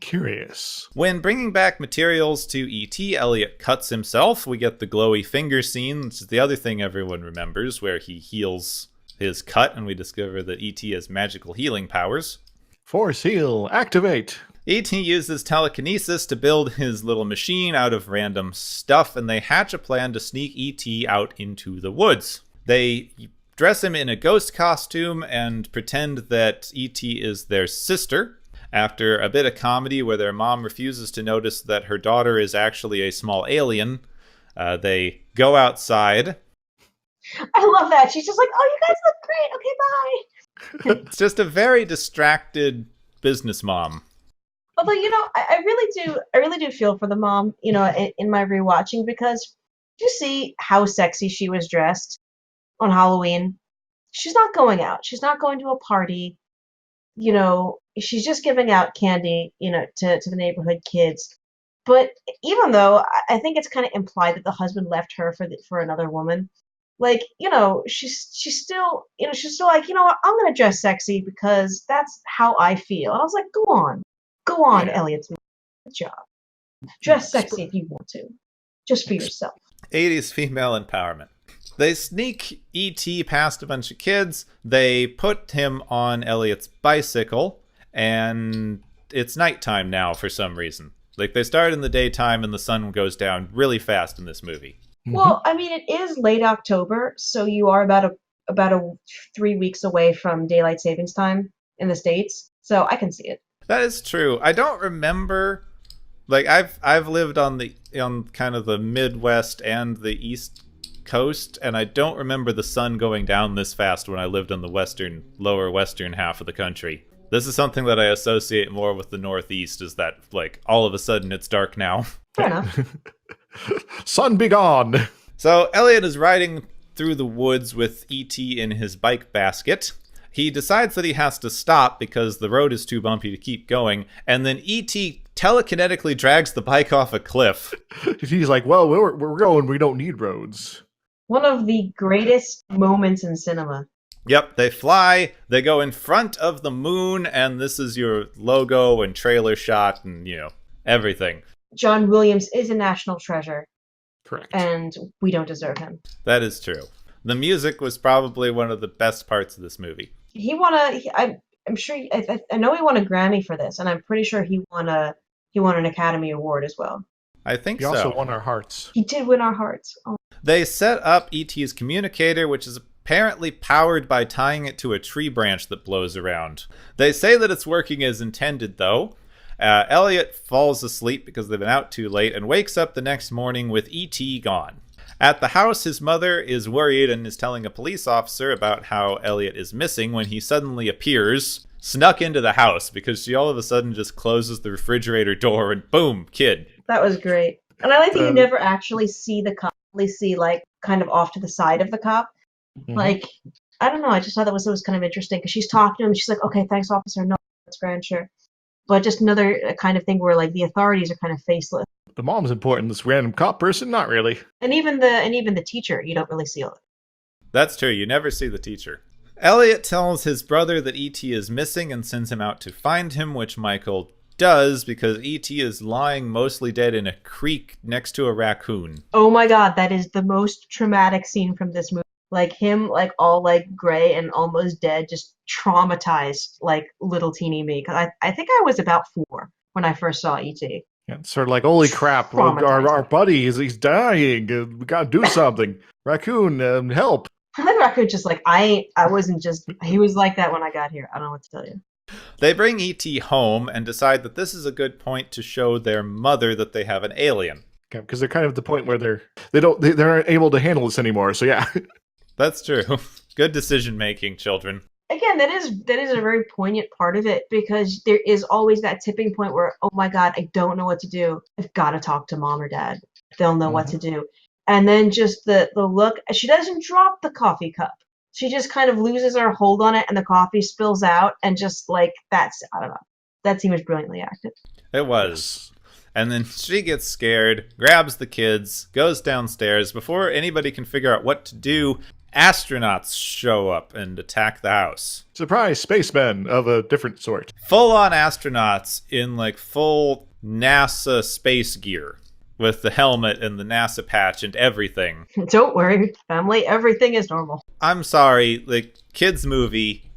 Curious. When bringing back materials to E.T., Elliot cuts himself. We get the glowy finger scene, which is the other thing everyone remembers, where he heals his cut, and we discover that E.T. has magical healing powers. Force heal, activate! E.T. uses telekinesis to build his little machine out of random stuff, and they hatch a plan to sneak E.T. out into the woods. They dress him in a ghost costume and pretend that E.T. is their sister. After a bit of comedy where their mom refuses to notice that her daughter is actually a small alien, they go outside. I love that. She's just like, oh, you guys look great. Okay, bye. It's just a very distracted business mom. Although, I really do feel for the mom, in my rewatching, because you see how sexy she was dressed on Halloween. She's not going out. She's not going to a party. She's just giving out candy, to the neighborhood kids. But even though I think it's kind of implied that the husband left her for another woman, she's still, she's still like, what, I'm gonna dress sexy because that's how I feel. And I was like, go on, Yeah. Elliot's mom. Good job. Dress sexy if you want to. Just for yourself. 80s female empowerment. They sneak E.T. past a bunch of kids. They put him on Elliot's bicycle, and it's nighttime now for some reason. Like, they start in the daytime, and the sun goes down really fast in this movie. Well, I mean, it is late October, so you are about a 3 weeks away from daylight savings time in the States, so I can see it. That is true. I don't remember. Like, I've lived on kind of the Midwest and the East Coast, and I don't remember the sun going down this fast when I lived on the lower western half of the country. This is something that I associate more with the Northeast, is that, like, all of a sudden it's dark now. Fair enough. Sun be gone. So Elliot is riding through the woods with E.T. in his bike basket. He decides that he has to stop because the road is too bumpy to keep going, and then E.T. telekinetically drags the bike off a cliff. He's like, well, we're going, we don't need roads. One of the greatest moments in cinema. Yep, they fly, they go in front of the moon, and this is your logo and trailer shot and, everything. John Williams is a national treasure. Correct. And we don't deserve him. That is true. The music was probably one of the best parts of this movie. I'm sure, I know he won a Grammy for this, and I'm pretty sure he won an Academy Award as well. I think so. He also won our hearts. He did win our hearts. Oh. They set up E.T.'s communicator, which is apparently powered by tying it to a tree branch that blows around. They say that it's working as intended, though. Elliot falls asleep because they've been out too late and wakes up the next morning with E.T. gone. At the house, his mother is worried and is telling a police officer about how Elliot is missing when he suddenly appears, snuck into the house, because she all of a sudden just closes the refrigerator door and boom, kid. That was great. And I like that you never actually see the cop. You see, like, kind of off to the side of the cop. Mm-hmm. Like, I don't know, I just thought it was kind of interesting, because she's talking to him, she's like, okay, thanks, officer, no, that's grand, sure. But just another kind of thing where, like, the authorities are kind of faceless. The mom's important. This random cop person, not really. And even the teacher, you don't really see it. That's true. You never see the teacher. Elliot tells his brother that E.T. is missing and sends him out to find him, which Michael does because E.T. is lying mostly dead in a creek next to a raccoon. Oh my god, that is the most traumatic scene from this movie. Like him, like all like gray and almost dead, just traumatized like little teeny me. Because I think I was about 4 when I first saw E.T. Yeah, it's sort of like, holy crap, our buddy, he's dying. We gotta do something. Raccoon, help. And then Raccoon just like, I wasn't just, he was like that when I got here. I don't know what to tell you. They bring E.T. home and decide that this is a good point to show their mother that they have an alien. Okay, because they're kind of at the point where they're not able to handle this anymore. So yeah, that's true. Good decision making, children. Again, that is a very poignant part of it because there is always that tipping point where, oh my god, I don't know what to do. I've got to talk to mom or dad. They'll know what to do. And then just the look, she doesn't drop the coffee cup. She just kind of loses her hold on it and the coffee spills out and just like, I don't know. That scene was brilliantly acted. It was. And then she gets scared, grabs the kids, goes downstairs. Before anybody can figure out what to do, astronauts show up and attack the house. Surprise, spacemen of a different sort. Full-on astronauts in like full NASA space gear. With the helmet and the NASA patch and everything. Don't worry, family. Everything is normal. I'm sorry, like, kids' movie,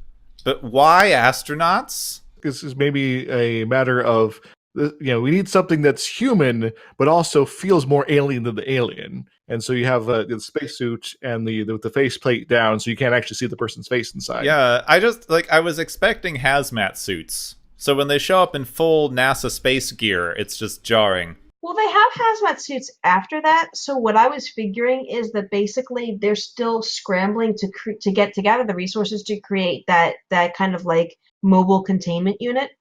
but why astronauts? This is maybe a matter of, we need something that's human, but also feels more alien than the alien. And so you have the spacesuit and the faceplate down, so you can't actually see the person's face inside. Yeah, I was expecting hazmat suits. So when they show up in full NASA space gear, it's just jarring. Well, they have hazmat suits after that, so what I was figuring is that basically they're still scrambling to get together the resources to create that kind of like mobile containment unit.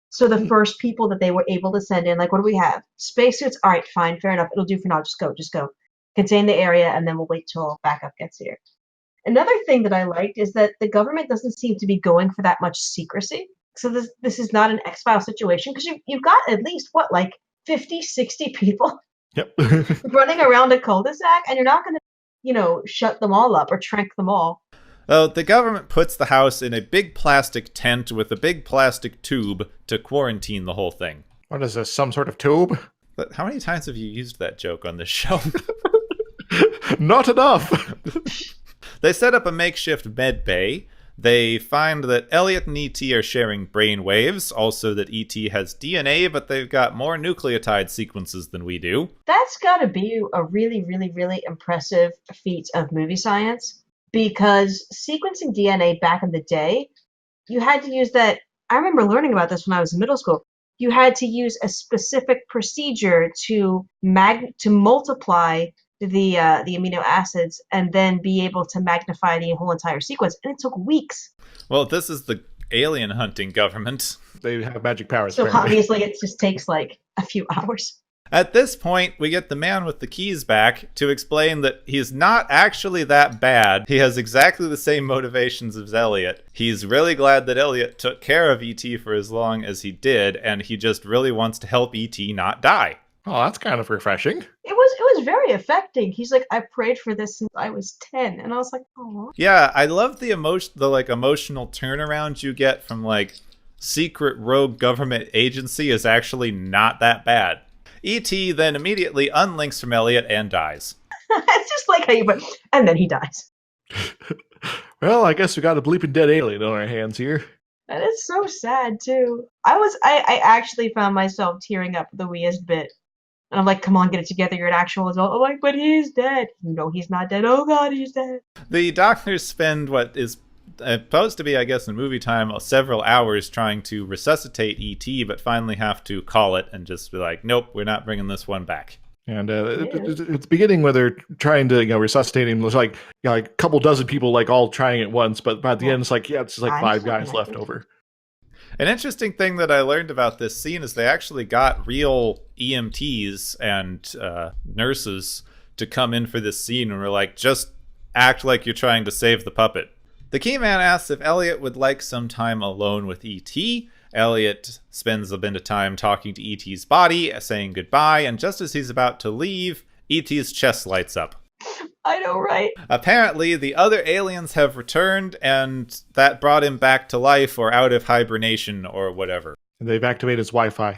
So the first people that they were able to send in, like, what do we have? Spacesuits? All right, fine, fair enough. It'll do for now. Just go. Contain the area, and then we'll wait till backup gets here. Another thing that I liked is that the government doesn't seem to be going for that much secrecy. So this is not an X-Files situation, because you've got at least, 50, 60 people running around a cul-de-sac, and you're not going to, shut them all up or trank them all. Oh, the government puts the house in a big plastic tent with a big plastic tube to quarantine the whole thing. What is this, some sort of tube? But how many times have you used that joke on this show? Not enough. They set up a makeshift med bay. They find that Elliot and E.T. are sharing brain waves, also that E.T. has DNA, but they've got more nucleotide sequences than we do. That's gotta be a really, really, really impressive feat of movie science, because sequencing DNA back in the day, you had to use that. I remember learning about this when I was in middle school. You had to use a specific procedure to multiply the amino acids and then be able to magnify the whole entire sequence, and it took weeks. Well, this is the alien hunting government. They have magic powers. So apparently. obviously it just takes like a few hours. At this point, we get the man with the keys back to explain that he's not actually that bad. He has exactly the same motivations as Elliot. He's really glad that Elliot took care of E.T. for as long as he did, and he just really wants to help E.T. not die. Oh, that's kind of refreshing. It was very affecting. He's like, I prayed for this since I was 10, and I was like, oh. Yeah, I love the emotional turnaround you get from like secret rogue government agency is actually not that bad. E.T. then immediately unlinks from Elliot and dies. It's just like how you put, and then he dies. Well, I guess we got a bleeping dead alien on our hands here. And it's so sad too. I actually found myself tearing up the weeest bit. And I'm like, come on, get it together, you're an actual adult. I'm like, but he's dead. No, he's not dead. Oh god, he's dead. The doctors spend what is supposed to be, I guess, in movie time, several hours trying to resuscitate E.T., but finally have to call it and just be like, nope, we're not bringing this one back. And it's beginning where they're trying to resuscitate him. There's like a couple dozen people like all trying at once, but by the end it's like it's like five guys left over. An interesting thing that I learned about this scene is they actually got real EMTs and nurses to come in for this scene and were like, just act like you're trying to save the puppet. The key man asks if Elliot would like some time alone with E.T. Elliot spends a bit of time talking to E.T.'s body, saying goodbye, and just as he's about to leave, E.T.'s chest lights up. I know, right? Apparently, the other aliens have returned, and that brought him back to life or out of hibernation or whatever. And they've activated his Wi-Fi.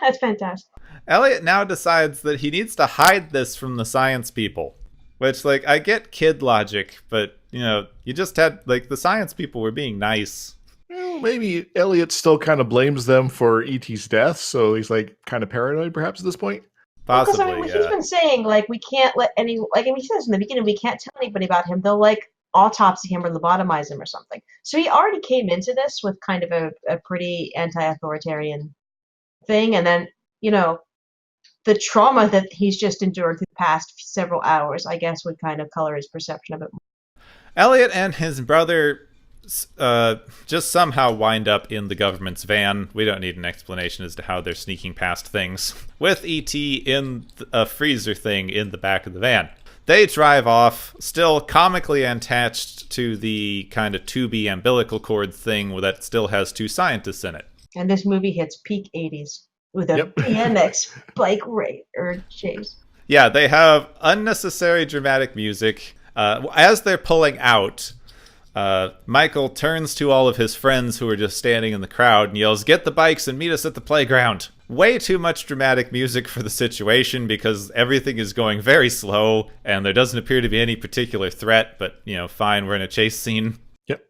That's fantastic. Elliot now decides that he needs to hide this from the science people. Which, like, I get kid logic, but, you just had, like, the science people were being nice. Well, maybe Elliot still kind of blames them for E.T.'s death, so he's, like, kind of paranoid perhaps at this point. Possibly, because he's been saying, like, we can't let he says in the beginning, we can't tell anybody about him. They'll, like, autopsy him or lobotomize him or something. So he already came into this with kind of a pretty anti-authoritarian thing, and then, the trauma that he's just endured through the past several hours, I guess, would kind of color his perception of it more. Elliot and his brother just somehow wind up in the government's van. We don't need an explanation as to how they're sneaking past things. With E.T. in a freezer thing in the back of the van. They drive off, still comically attached to the kind of tubey umbilical cord thing that still has two scientists in it. And this movie hits peak 80s. With a BMX bike race or chase. Yeah, they have unnecessary dramatic music. As they're pulling out, Michael turns to all of his friends who are just standing in the crowd and yells, "Get the bikes and meet us at the playground." Way too much dramatic music for the situation because everything is going very slow and there doesn't appear to be any particular threat, but, fine, we're in a chase scene. Yep.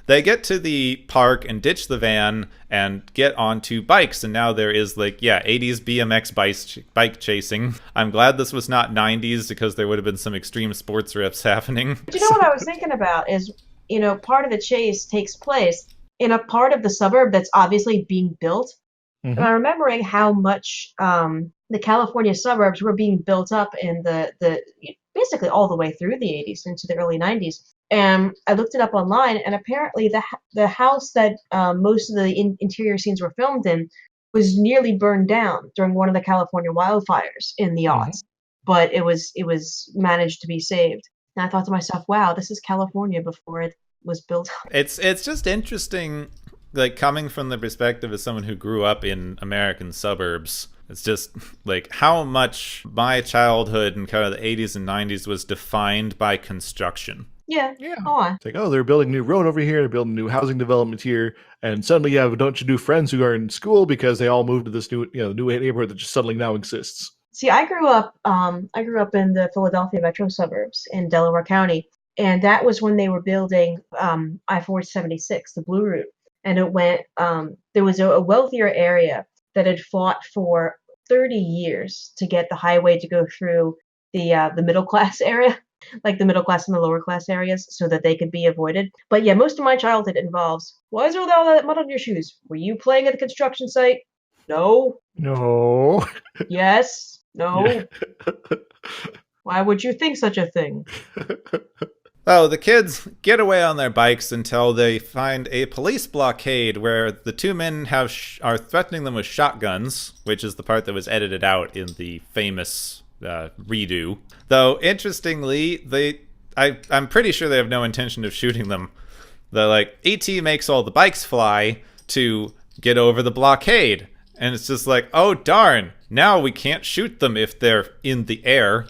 They get to the park and ditch the van and get onto bikes, and now there is 80s BMX bike chasing. I'm glad this was not 90s because there would have been some extreme sports riffs happening. But you know what I was thinking about is, part of the chase takes place in a part of the suburb that's obviously being built. Mm-hmm. And I'm remembering how much the California suburbs were being built up in the basically all the way through the 80s into the early 90s. And I looked it up online, and apparently the house that most of the interior scenes were filmed in was nearly burned down during one of the California wildfires in the aughts. Mm-hmm. But it was managed to be saved. And I thought to myself, wow, this is California before it was built up. It's just interesting, like, coming from the perspective of someone who grew up in American suburbs. It's just, like, how much my childhood and kind of the 80s and 90s was defined by construction. Yeah. Yeah. Oh, It's like, oh, they're building a new road over here, they're building new housing development here, and suddenly you have a bunch of new friends who are in school because they all moved to this new neighborhood that just suddenly now exists. see, I grew up. I grew up in the Philadelphia metro suburbs in Delaware County, and that was when they were building I-476, the Blue Route, and it went. There was a wealthier area that had fought for 30 years to get the highway to go through the middle class area, like the middle class and the lower class areas, so that they could be avoided. But yeah, most of my childhood involves, why is there all that mud on your shoes? Were you playing at the construction site? No. No. Yes. No. Yeah. Why would you think such a thing? Oh, the kids get away on their bikes until they find a police blockade where the two men are threatening them with shotguns, which is the part that was edited out in the famous redo. Though, interestingly, I'm pretty sure they have no intention of shooting them. They're like, E.T. makes all the bikes fly to get over the blockade. And it's just like, oh, darn, now we can't shoot them if they're in the air.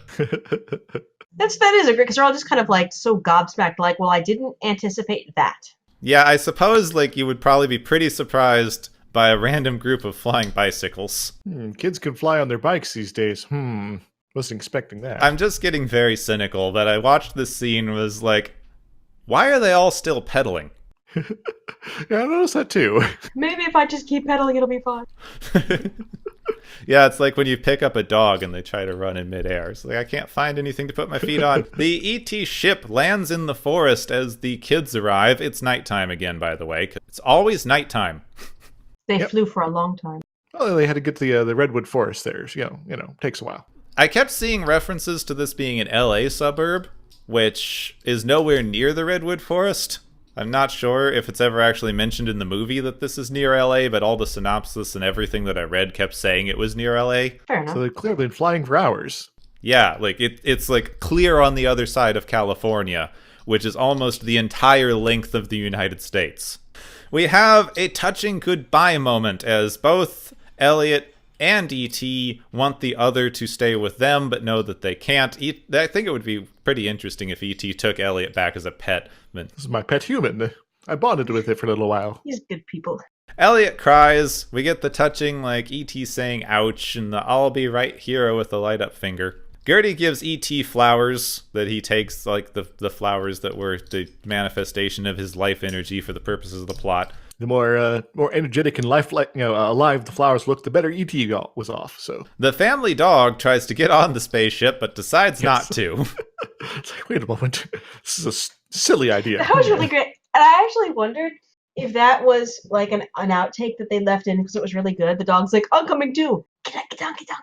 That is a great, because they're all just kind of like so gobsmacked, like, well, I didn't anticipate that. Yeah, I suppose like you would probably be pretty surprised by a random group of flying bicycles. Kids can fly on their bikes these days. Wasn't expecting that. I'm just getting very cynical that I watched this scene and was like, why are they all still pedaling? Yeah, I noticed that too. Maybe if I just keep pedaling, it'll be fine. Yeah, it's like when you pick up a dog and they try to run in midair. It's like, I can't find anything to put my feet on. The E.T. ship lands in the forest as the kids arrive. It's nighttime again, by the way. It's always nighttime. They flew for a long time. Well, they had to get the redwood forest there. So, takes a while. I kept seeing references to this being an LA suburb, which is nowhere near the redwood forest. I'm not sure if it's ever actually mentioned in the movie that this is near LA, but all the synopsis and everything that I read kept saying it was near LA. Fair enough. So they've clearly been flying for hours. Yeah, like it's like clear on the other side of California, which is almost the entire length of the United States. We have a touching goodbye moment as both Elliot and E.T. want the other to stay with them, but know that they can't. I think it would be pretty interesting if E.T. took Elliot back as a pet. But This is my pet human. I bonded with it for a little while. He's good people. Elliot cries. We get the touching, like, E.T. saying ouch, and the I'll be right here with the light up finger. Gertie gives E.T. flowers that he takes, like the flowers that were the manifestation of his life energy for the purposes of the plot. The more energetic and alive the flowers look, the better E.T. was off. So The family dog tries to get on the spaceship, but decides not to. it's like, wait a moment, this is a silly idea. That was really great. And I actually wondered if that was like an outtake that they left in because it was really good. The dog's like, I'm coming too. Get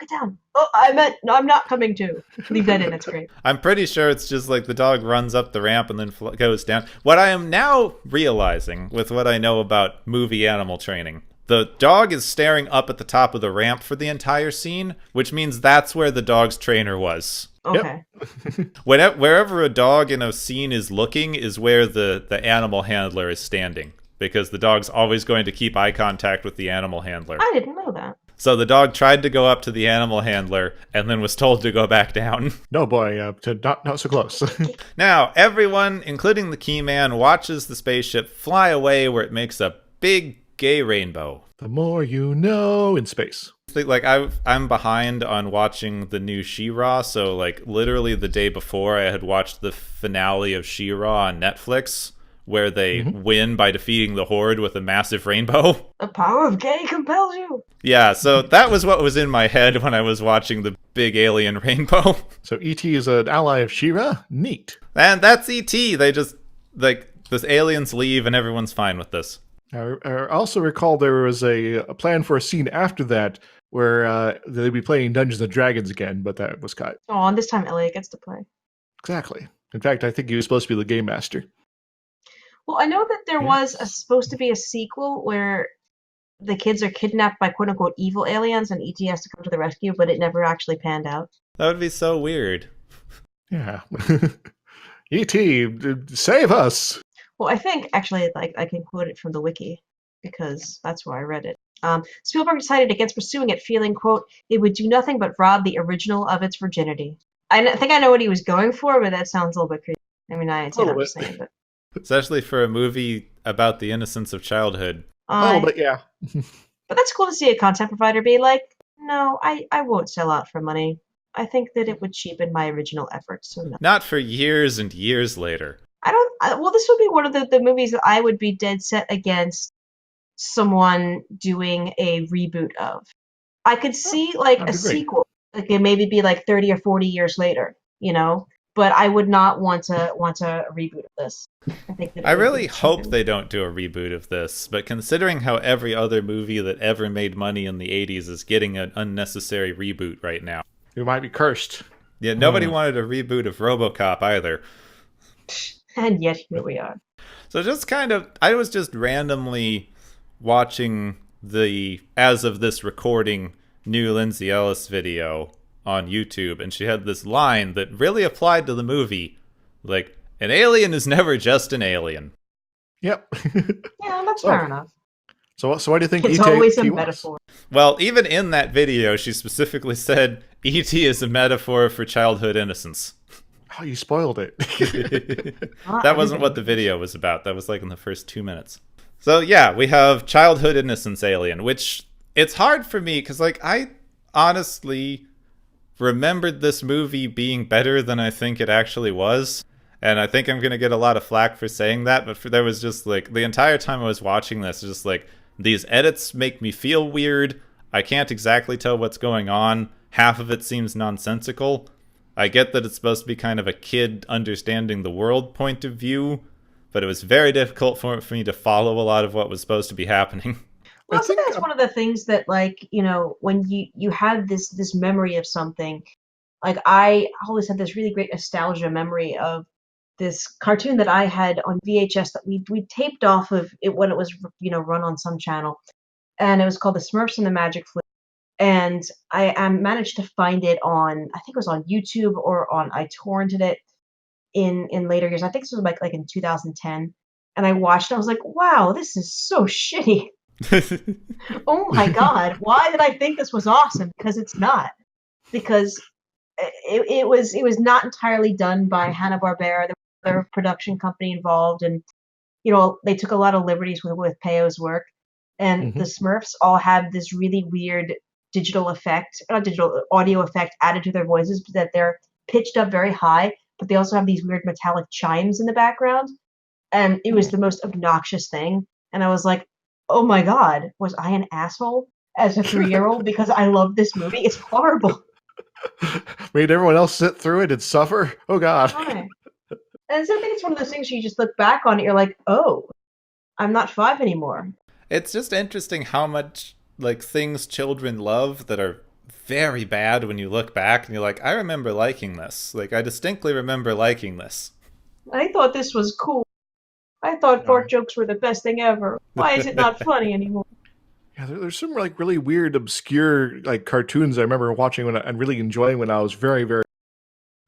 down. Oh, no, I'm not coming too. Leave that in. That's great. I'm pretty sure it's just like the dog runs up the ramp and then goes down. What I am now realizing with what I know about movie animal training, the dog is staring up at the top of the ramp for the entire scene, which means that's where the dog's trainer was. Okay. Wherever a dog in a scene is looking is where the animal handler is standing, because the dog's always going to keep eye contact with the animal handler. I didn't know that. So the dog tried to go up to the animal handler and then was told to go back down. No, boy, not so close. Now, everyone, including the key man, watches the spaceship fly away where it makes a big gay rainbow. The more you know in space. Like, I'm behind on watching the new She-Ra, so like literally the day before I had watched the finale of She-Ra on Netflix, where they win by defeating the Horde with a massive rainbow. The power of gay compels you. Yeah, so that was what was in my head when I was watching the big alien rainbow. So E.T. is an ally of She-Ra? Neat. And that's E.T. They just, like, the aliens leave and everyone's fine with this. I also recall there was a plan for a scene after that where they'd be playing Dungeons & Dragons again, but that was cut. Oh, and this time Elliot gets to play. Exactly. In fact, I think he was supposed to be the game master. Well, I know that there was supposed to be a sequel where the kids are kidnapped by quote-unquote evil aliens and E.T. has to come to the rescue, but it never actually panned out. That would be so weird. Yeah. E.T., save us! Well, I think, actually, like I can quote it from the wiki, because that's where I read it. Spielberg decided against pursuing it, feeling, quote, it would do nothing but rob the original of its virginity. I think I know what he was going for, but that sounds a little bit crazy. I mean, I A understand little what I'm bit. saying, but Especially for a movie about the innocence of childhood. A little bit, yeah. But that's cool to see a content provider be like, no, I won't sell out for money. I think that it would cheapen my original efforts, so no. Not for years and years later. Well, this would be one of the movies that I would be dead set against someone doing a reboot of. I could see like that'd a be great. sequel, like it maybe be like 30 or 40 years later, you know. But I would not want a reboot of this. I think that I really hope they don't do a reboot of this, but considering how every other movie that ever made money in the 80s is getting an unnecessary reboot right now. You might be cursed. Yeah, nobody wanted a reboot of RoboCop either. And yet here we are. So I was just randomly watching the as of this recording new Lindsay Ellis video on YouTube, and she had this line that really applied to the movie, like, an alien is never just an alien. Yep. Yeah, that's fair enough. So why do you think It's E.T. always a was? metaphor. Well, even in that video, she specifically said E.T. is a metaphor for childhood innocence. Oh, you spoiled it. That wasn't what the video was about. That was like in the first 2 minutes. So yeah, we have childhood innocence alien, which it's hard for me because like I honestly remembered this movie being better than I think it actually was. And I think I'm going to get a lot of flack for saying that, but there was just like the entire time I was watching this, just like these edits make me feel weird. I can't exactly tell what's going on. Half of it seems nonsensical. I get that it's supposed to be kind of a kid understanding the world point of view, but it was very difficult for me to follow a lot of what was supposed to be happening. Well, I think that's one of the things that, like, you know, when you have this memory of something, like I always had this really great nostalgia memory of this cartoon that I had on VHS that we taped off of it when it was, you know, run on some channel, and it was called The Smurfs and the Magic Flute. And I managed to find it on, I think it was on YouTube or I torrented it in later years. I think this was like in 2010, and I watched it. I was like, wow, this is so shitty. Oh my god, why did I think this was awesome? Because it's not. Because it was not entirely done by Hanna-Barbera. There was another production company involved, and you know they took a lot of liberties with Peyo's work. And the Smurfs all have this really weird audio effect added to their voices that they're pitched up very high, but they also have these weird metallic chimes in the background. And it was the most obnoxious thing. And I was like, oh my god, was I an asshole as a 3-year-old because I love this movie? It's horrible. Made everyone else sit through it and suffer? Oh god. Right. And so I think it's one of those things you just look back on it, you're like, oh, I'm not 5 anymore. It's just interesting how much like things children love that are very bad when you look back and you're like, I remember liking this. Like I distinctly remember liking this. I thought this was cool. I thought fart jokes were the best thing ever. Why is it not funny anymore? Yeah, there's some like really weird, obscure like cartoons I remember watching and really enjoying when I was very, very.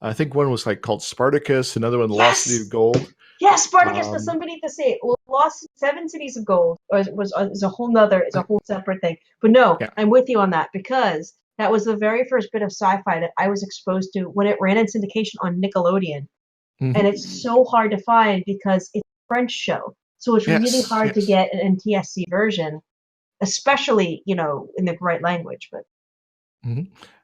I think one was like called Spartacus. Another one, Lost City of Gold. Yes, Spartacus. Does somebody need to say it? Well, Lost 7 Cities of Gold is a whole separate thing. But no, I'm with you on that because that was the very first bit of sci-fi that I was exposed to when it ran in syndication on Nickelodeon, and it's so hard to find because it's a French show, so it's really hard to get an NTSC version, especially in the right language. But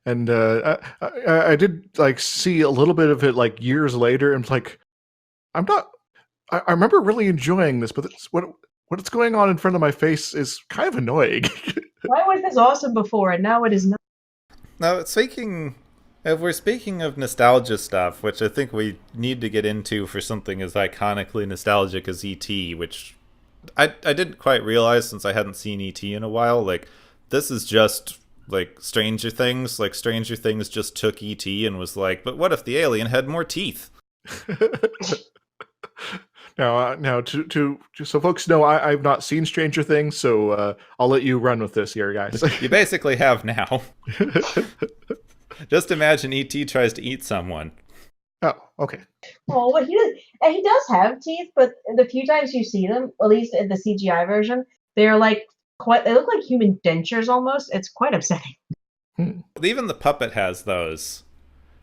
and I did like see a little bit of it like years later, and like I remember really enjoying this, but what's going on in front of my face is kind of annoying. Why was this awesome before and now it is not? Now, if we're speaking of nostalgia stuff, which I think we need to get into for something as iconically nostalgic as E.T., which I didn't quite realize since I hadn't seen E.T. in a while, like, this is just, like, Stranger Things. Like, Stranger Things just took E.T. and was like, but what if the alien had more teeth? Now, to so folks know, I've not seen Stranger Things, so I'll let you run with this here, guys. You basically have now. Just imagine E.T. tries to eat someone. Oh, okay. Oh, well, he does have teeth, but the few times you see them, at least in the CGI version, they're like they look like human dentures almost. It's quite upsetting. Even the puppet has those.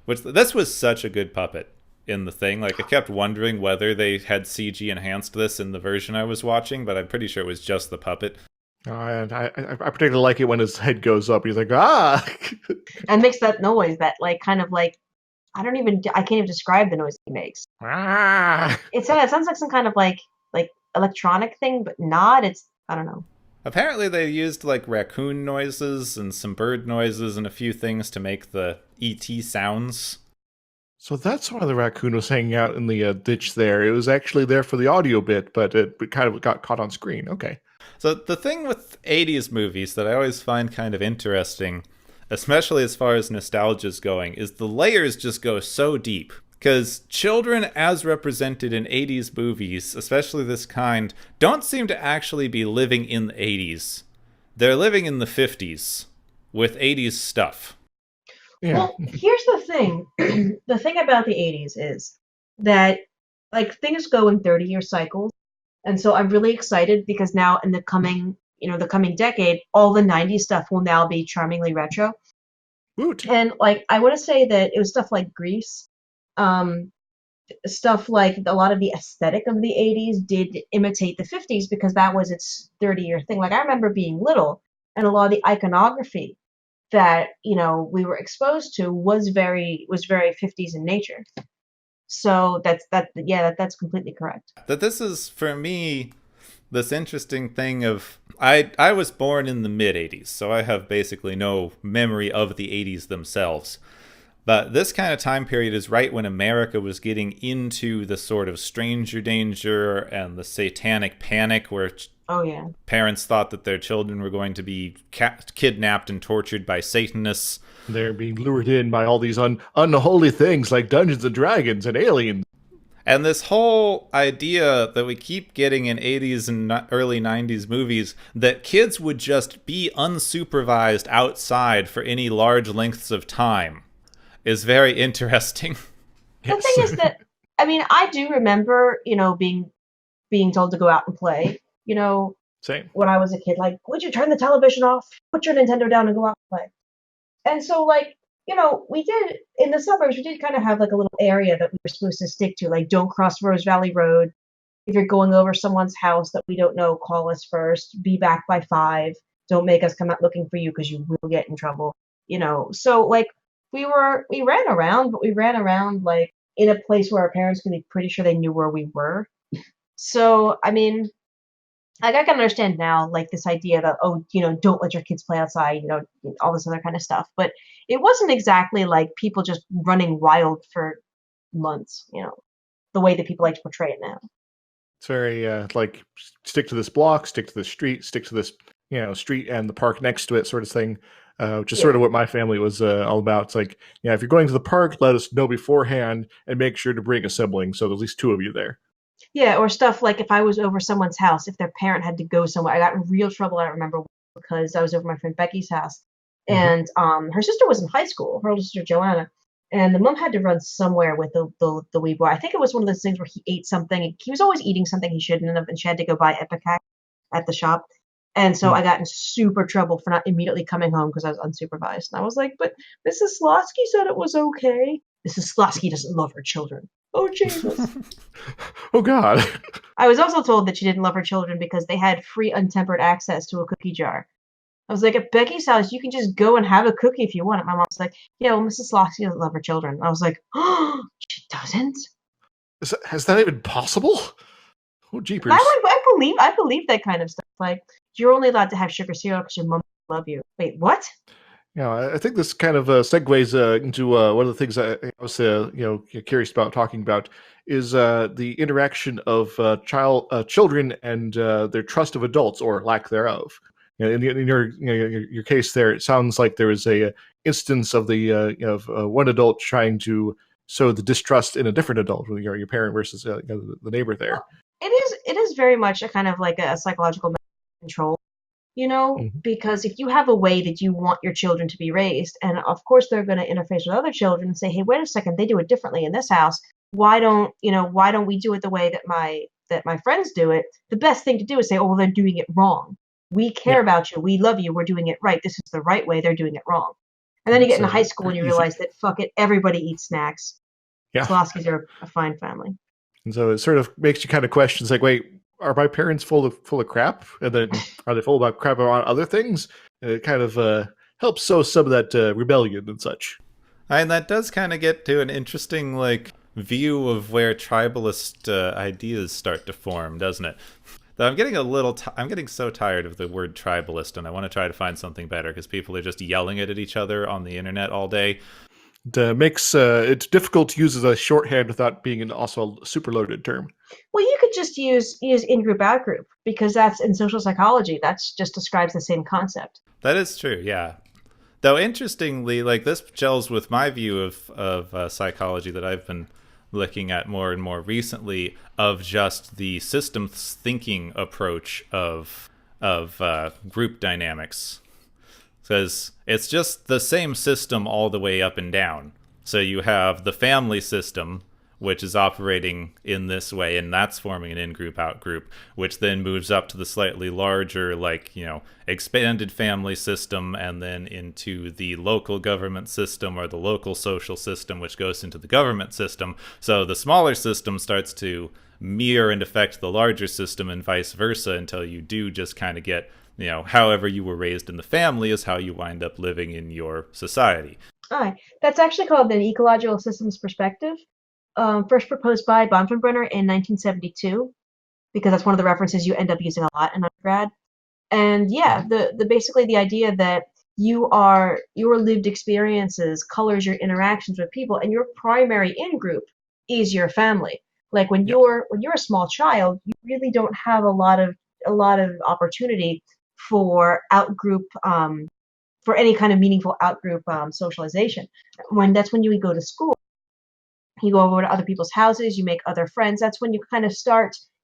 This was such a good puppet. in the thing. Like, I kept wondering whether they had CG enhanced this in the version I was watching, but I'm pretty sure it was just the puppet. And I particularly like it when his head goes up. He's like, ah! And makes that noise, that like kind of like I can't even describe the noise he makes. Ah! It sounds like some kind of like electronic thing, but not. It's I don't know. Apparently they used like raccoon noises and some bird noises and a few things to make the ET sounds. So that's why the raccoon was hanging out in the ditch there. It was actually there for the audio bit, but it kind of got caught on screen. Okay. So the thing with 80s movies that I always find kind of interesting, especially as far as nostalgia's going, is the layers just go so deep. Because children as represented in 80s movies, especially this kind, don't seem to actually be living in the 80s. They're living in the 50s with 80s stuff. Yeah. Well, here's the thing. The thing about the 80s is that like things go in 30-year cycles. And so I'm really excited because now in the coming decade, all the 90s stuff will now be charmingly retro. Woot. And like I want to say that it was stuff like Grease, stuff like a lot of the aesthetic of the 80s did imitate the 50s because that was its 30-year thing. Like I remember being little and a lot of the iconography that we were exposed to was very 50s in nature. So that's completely correct. That this is for me this interesting thing of I was born in the mid 80s, so I have basically no memory of the 80s themselves. But this kind of time period is right when America was getting into the sort of stranger danger and the satanic panic where parents thought that their children were going to be kidnapped and tortured by Satanists. They're being lured in by all these unholy things like Dungeons and Dragons and aliens. And this whole idea that we keep getting in 80s and early 90s movies that kids would just be unsupervised outside for any large lengths of time is very interesting. The thing is that, I mean, I do remember, being told to go out and play, Same. When I was a kid, like, would you turn the television off, put your Nintendo down and go out and play? And so, like, we did, in the suburbs, we did kind of have like a little area that we were supposed to stick to, like, don't cross Rose Valley Road. If you're going over someone's house that we don't know, call us first, be back by 5, don't make us come out looking for you because you will get in trouble, So, like, we ran around, but we ran around, like, in a place where our parents could be pretty sure they knew where we were. So, I mean, like, I can understand now, like, this idea that, don't let your kids play outside, all this other kind of stuff. But it wasn't exactly like people just running wild for months, the way that people like to portray it now. It's very, like, stick to this block, stick to this street, stick to this, street and the park next to it sort of thing, which is sort of what my family was all about. It's like, if you're going to the park, let us know beforehand and make sure to bring a sibling so there's at least 2 of you there. Yeah, or stuff like if I was over someone's house, if their parent had to go somewhere, I got in real trouble, I remember, because I was over my friend Becky's house. And her sister was in high school, her older sister Joanna, and the mom had to run somewhere with the wee boy. I think it was one of those things where he ate something. He was always eating something he shouldn't have, and she had to go buy Epicac at the shop. And so I got in super trouble for not immediately coming home because I was unsupervised. And I was like, but Mrs. Slosky said it was okay. Mrs. Slosky doesn't love her children. Oh, Jesus. Oh, God. I was also told that she didn't love her children because they had free untempered access to a cookie jar. I was like, at Becky's house, you can just go and have a cookie if you want it. My mom's like, yeah, well, Mrs. Slosky doesn't love her children. I was like, oh, she doesn't? Has that even possible? Oh, jeepers. I believe that kind of stuff. Like, you're only allowed to have sugar cereal because your mom doesn't love you. Wait, what? I think this kind of segues into one of the things I was, curious about talking about is the interaction of children and their trust of adults or lack thereof. In your case, there it sounds like there was a instance of the one adult trying to sow the distrust in a different adult, your parent versus the neighbor there. Well, it is very much a kind of like a psychological control. Because if you have a way that you want your children to be raised, and of course they're going to interface with other children and say, hey, wait a second, they do it differently in this house. Why don't we do it the way that my friends do it? The best thing to do is say, oh, well, they're doing it wrong. We care about you. We love you. We're doing it right. This is the right way. They're doing it wrong. And then you get into high school and you realize that, fuck it, everybody eats snacks. Yeah. Slowskis are a fine family. And so it sort of makes you kind of question, it's like, wait, are my parents full of crap? And then are they full about crap about other things? And it kind of helps sow some of that rebellion and such. And that does kind of get to an interesting view of where tribalist ideas start to form, doesn't it? Though I'm getting I'm getting so tired of the word tribalist, and I want to try to find something better because people are just yelling it at each other on the internet all day. It makes it's difficult to use as a shorthand without being also a super loaded term. Well, you could just use in-group, out-group, because that's in social psychology. That's just describes the same concept. That is true, yeah. Though interestingly, this gels with my view of psychology that I've been looking at more and more recently, of just the systems thinking approach of group dynamics. Because it's just the same system all the way up and down. So you have the family system, which is operating in this way, and that's forming an in-group, out-group, which then moves up to the slightly larger, expanded family system, and then into the local government system or the local social system, which goes into the government system. So the smaller system starts to mirror and affect the larger system and vice versa until you do just kind of get, however you were raised in the family is how you wind up living in your society. That's actually called an ecological systems perspective. First proposed by Bonfenbrenner in 1972, because that's one of the references you end up using a lot in undergrad. And yeah, the basically the idea that your lived experiences colors your interactions with people, and your primary in-group is your family. Like when you're a small child, you really don't have a lot of opportunity for out-group for any kind of meaningful out-group socialization. That's when you go to school. You go over to other people's houses, you make other friends. That's when you kind of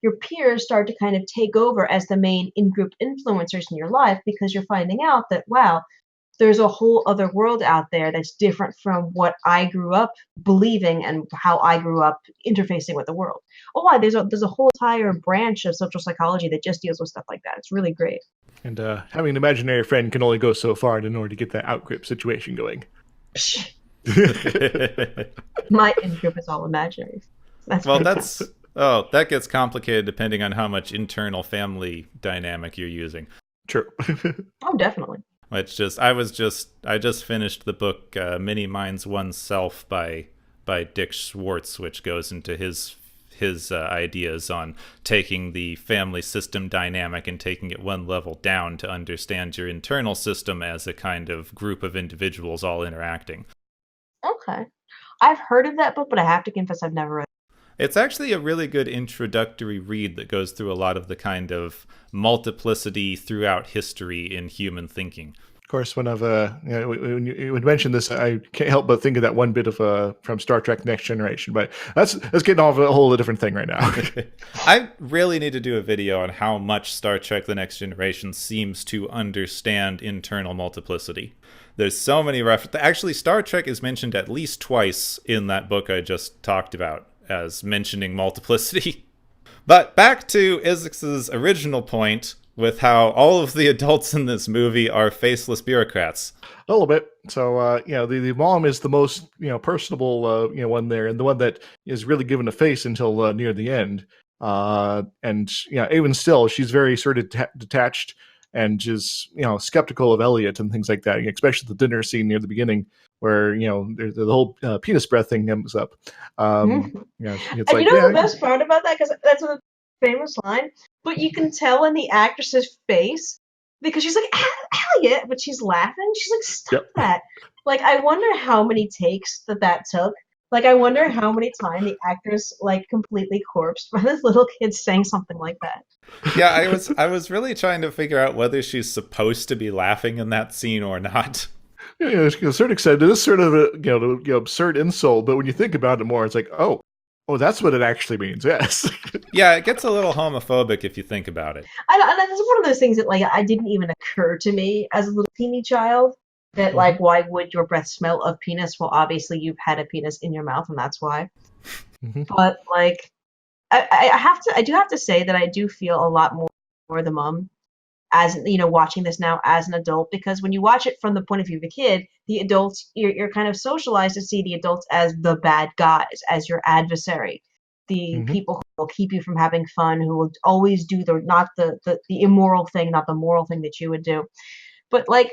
your peers start to kind of take over as the main in-group influencers in your life, because you're finding out that, wow, there's a whole other world out there that's different from what I grew up believing and how I grew up interfacing with the world. Oh, wow, there's a whole entire branch of social psychology that just deals with stuff like that. It's really great. And having an imaginary friend can only go so far in order to get that out-group situation going. My in-group is all imaginary. That gets complicated depending on how much internal family dynamic you're using. True. Oh, definitely. I just finished the book Many Minds Oneself by Dick Schwartz, which goes into his ideas on taking the family system dynamic and taking it one level down to understand your internal system as a kind of group of individuals all interacting. Okay. I've heard of that book, but I have to confess I've never read it. It's actually a really good introductory read that goes through a lot of the kind of multiplicity throughout history in human thinking. Of course, when you mention this, I can't help but think of that one bit of from Star Trek Next Generation, but that's getting off a whole different thing right now. I really need to do a video on how much Star Trek The Next Generation seems to understand internal multiplicity. There's so many references. Actually, Star Trek is mentioned at least twice in that book I just talked about as mentioning multiplicity. But back to Isaac's original point with how all of the adults in this movie are faceless bureaucrats. A little bit. So, the mom is the most, personable, one there, and the one that is really given a face until near the end. And even still, she's very sort of detached and is, skeptical of Elliot and things like that, especially the dinner scene near the beginning where, the whole penis breath thing comes up. It's and the best part about that, because that's a famous line, but you can tell in the actress's face, because she's like, Elliot, but she's laughing. She's like, stop that. Like, I wonder how many takes that took. Like, I wonder how many times the actress, completely corpsed by this little kid saying something like that. Yeah, I was really trying to figure out whether she's supposed to be laughing in that scene or not. Yeah, to a certain extent, it is sort of a absurd insult, but when you think about it more, it's like, oh, that's what it actually means. Yes. Yeah, it gets a little homophobic if you think about it. And that's one of those things that I didn't even occur to me as a little teeny child. That why would your breath smell of penis? Well, obviously you've had a penis in your mouth, and that's why. Mm-hmm. But I do have to say that I do feel a lot more for the mom, as watching this now as an adult, because when you watch it from the point of view of a kid, the adults, you're kind of socialized to see the adults as the bad guys, as your adversary, the people who will keep you from having fun, who will always do not the immoral thing, not the moral thing that you would do. But like,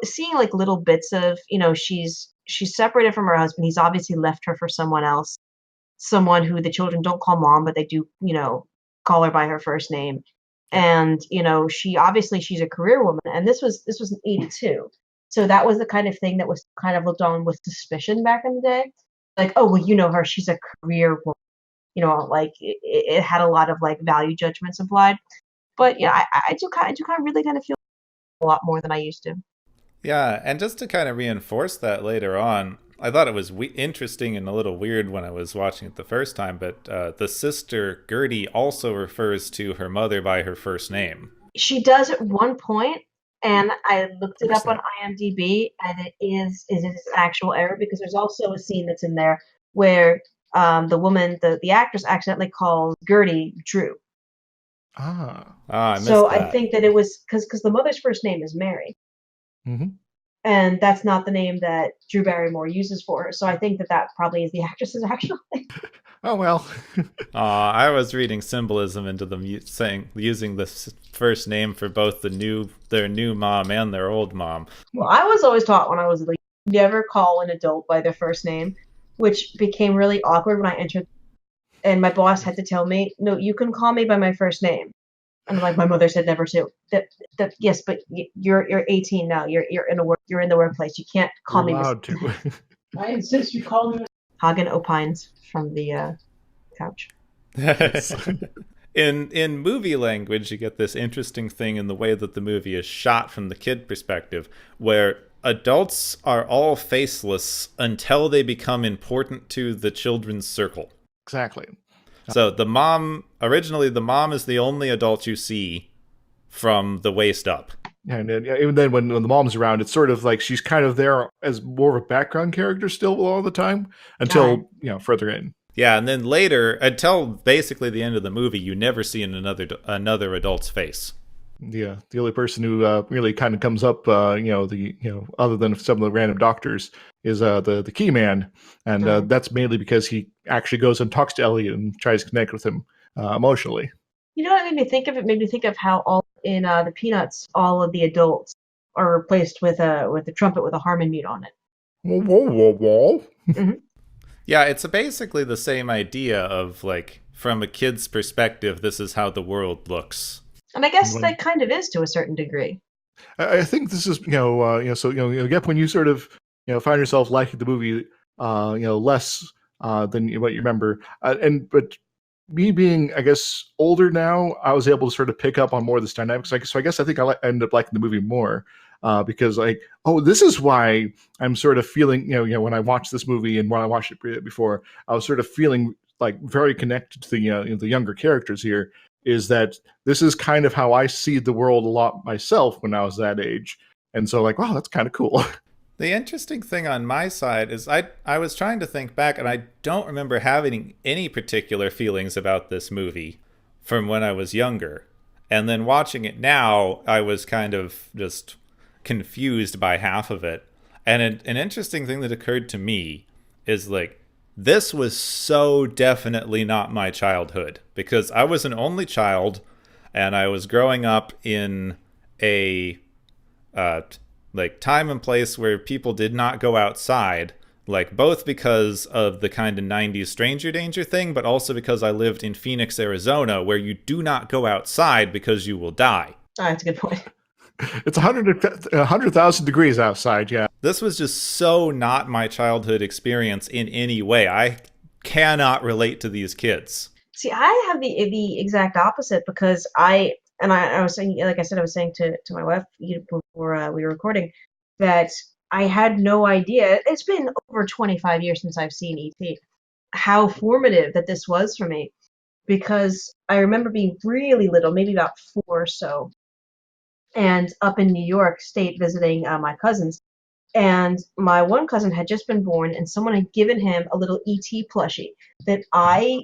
seeing like little bits of, she's separated from her husband. He's obviously left her for someone else, someone who the children don't call mom, but they do, call her by her first name. And, she's a career woman, and this was in 82. So that was the kind of thing that was kind of looked on with suspicion back in the day. Like, oh, well, her, she's a career woman. Like it had a lot of like value judgments applied. But yeah, I do kind of really kind of feel a lot more than I used to. Yeah, and just to kind of reinforce that later on, I thought it was interesting and a little weird when I was watching it the first time, but the sister Gertie also refers to her mother by her first name. She does at one point, and I looked it up on IMDb, and it is an actual error, because there's also a scene that's in there where the woman, the actress, accidentally calls Gertie Drew. I missed so that. I think that it was because the mother's first name is Mary. Mm-hmm. And that's not the name that Drew Barrymore uses for her. So I think that probably is the actress's actual name. Oh, well. I was reading symbolism into them using the first name for both their new mom and their old mom. Well, I was always taught when I was like, never call an adult by their first name, which became really awkward when I entered. And my boss had to tell me, no, you can call me by my first name. And like, my mother said never to. That yes, but you're 18 now. You're in the workplace. You can't call me. Allowed to. I insist you call me. Hagen opines from the couch. In movie language, you get this interesting thing in the way that the movie is shot from the kid perspective, where adults are all faceless until they become important to the children's circle. Exactly. So originally the mom is the only adult you see from the waist up. And even then, when the mom's around, it's sort of like she's kind of there as more of a background character still all the time until further in. Yeah, and then later, until basically the end of the movie, you never see another adult's face. Yeah, the only person who really kind of comes up, other than some of the random doctors, is the key man, and that's mainly because he actually goes and talks to Elliot and tries to connect with him emotionally. You know what it made me think of? It made me think of how all in the Peanuts, all of the adults are replaced with a trumpet with a harmon mute on it. Whoa, whoa, whoa, whoa. Mm-hmm. Yeah, it's basically the same idea of like, from a kid's perspective, this is how the world looks. And I guess that kind of is to a certain degree. I think this is, when you sort of, find yourself liking the movie, less than what you remember. But me being, I guess, older now, I was able to sort of pick up on more of this dynamics. So I guess I think I ended up liking the movie more because, like, oh, this is why I'm sort of feeling, when I watched this movie and when I watched it before, I was sort of feeling like very connected to the younger characters here. Is that this is kind of how I see the world a lot myself when I was that age. And so like, wow, that's kind of cool. The interesting thing on my side is I was trying to think back, and I don't remember having any particular feelings about this movie from when I was younger. And then watching it now, I was kind of just confused by half of it. And an interesting thing that occurred to me is like, this was so definitely not my childhood, because I was an only child and I was growing up in a time and place where people did not go outside, like both because of the kind of 90s stranger danger thing, but also because I lived in Phoenix, Arizona, where you do not go outside because you will die. Oh, that's a good point. It's 100,000 degrees outside, yeah. This was just so not my childhood experience in any way. I cannot relate to these kids. See, I have the exact opposite, because I was saying, like I said, I was saying to my wife before we were recording that I had no idea. It's been over 25 years since I've seen E.T. How formative that this was for me, because I remember being really little, maybe about 4 or so, and up in New York State visiting my cousins. And my one cousin had just been born, and someone had given him a little E.T. plushie that I,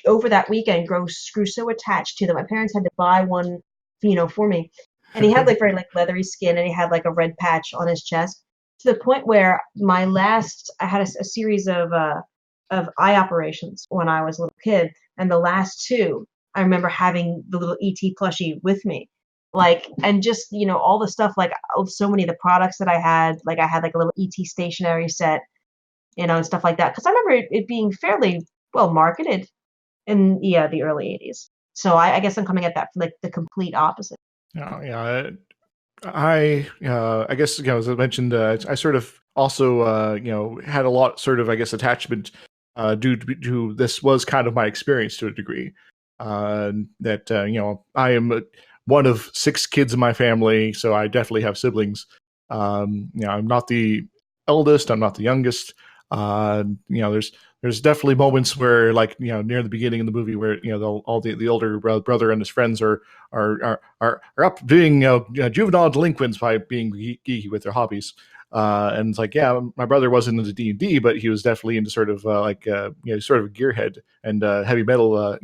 over that weekend, grew so attached to that my parents had to buy one, for me. and he had like very like leathery skin, and he had like a red patch on his chest, to the point where I had a series of eye operations when I was a little kid, and the last two, I remember having the little ET plushie with me, like, and just all the stuff, like so many of the products that I had like a little ET stationery set, and stuff like that, because I remember it being fairly well marketed in the early '80s. So I guess I'm coming at that from like the complete opposite. Yeah. I guess as I mentioned, I sort of also had a lot sort of I guess attachment due to this was kind of my experience to a degree. That I am one of 6 kids in my family, so I definitely have siblings. I'm not the eldest, I'm not the youngest. There's definitely moments where, like, near the beginning of the movie, where all the older brother and his friends are up being juvenile delinquents by being geeky with their hobbies. And it's like, yeah, my brother wasn't into D&D, but he was definitely into sort of sort of a gearhead and heavy metal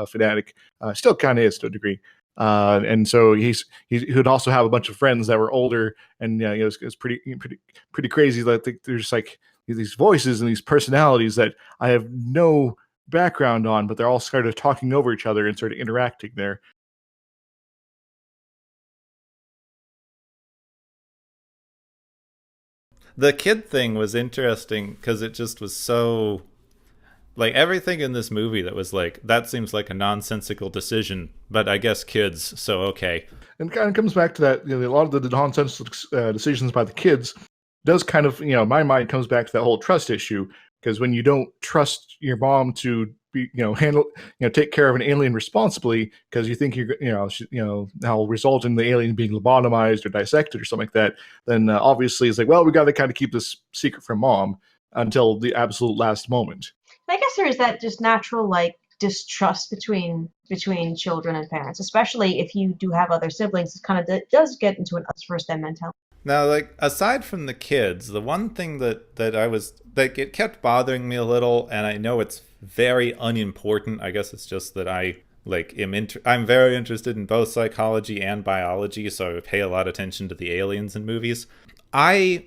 fanatic. Still kind of is to a degree. And so he would also have a bunch of friends that were older, and it was pretty crazy. Like there's like these voices and these personalities that I have no background on, but they're all sort of talking over each other and sort of interacting there. The kid thing was interesting because it just was so, like, everything in this movie that was like, that seems like a nonsensical decision, but I guess kids, so okay. And it kind of comes back to that, a lot of the nonsensical decisions by the kids does kind of, my mind comes back to that whole trust issue, because when you don't trust your mom to be, handle, take care of an alien responsibly, because you think now result in the alien being lobotomized or dissected or something like that, then obviously it's like, well, we got to kind of keep this secret from mom until the absolute last moment. I guess there is that just natural like distrust between children and parents, especially if you do have other siblings. It kind of does get into an us versus them mentality. Now, like, aside from the kids, the one thing that I was, like, it kept bothering me a little, and I know it's very unimportant. I guess it's just that I'm very interested in both psychology and biology, so I pay a lot of attention to the aliens in movies. I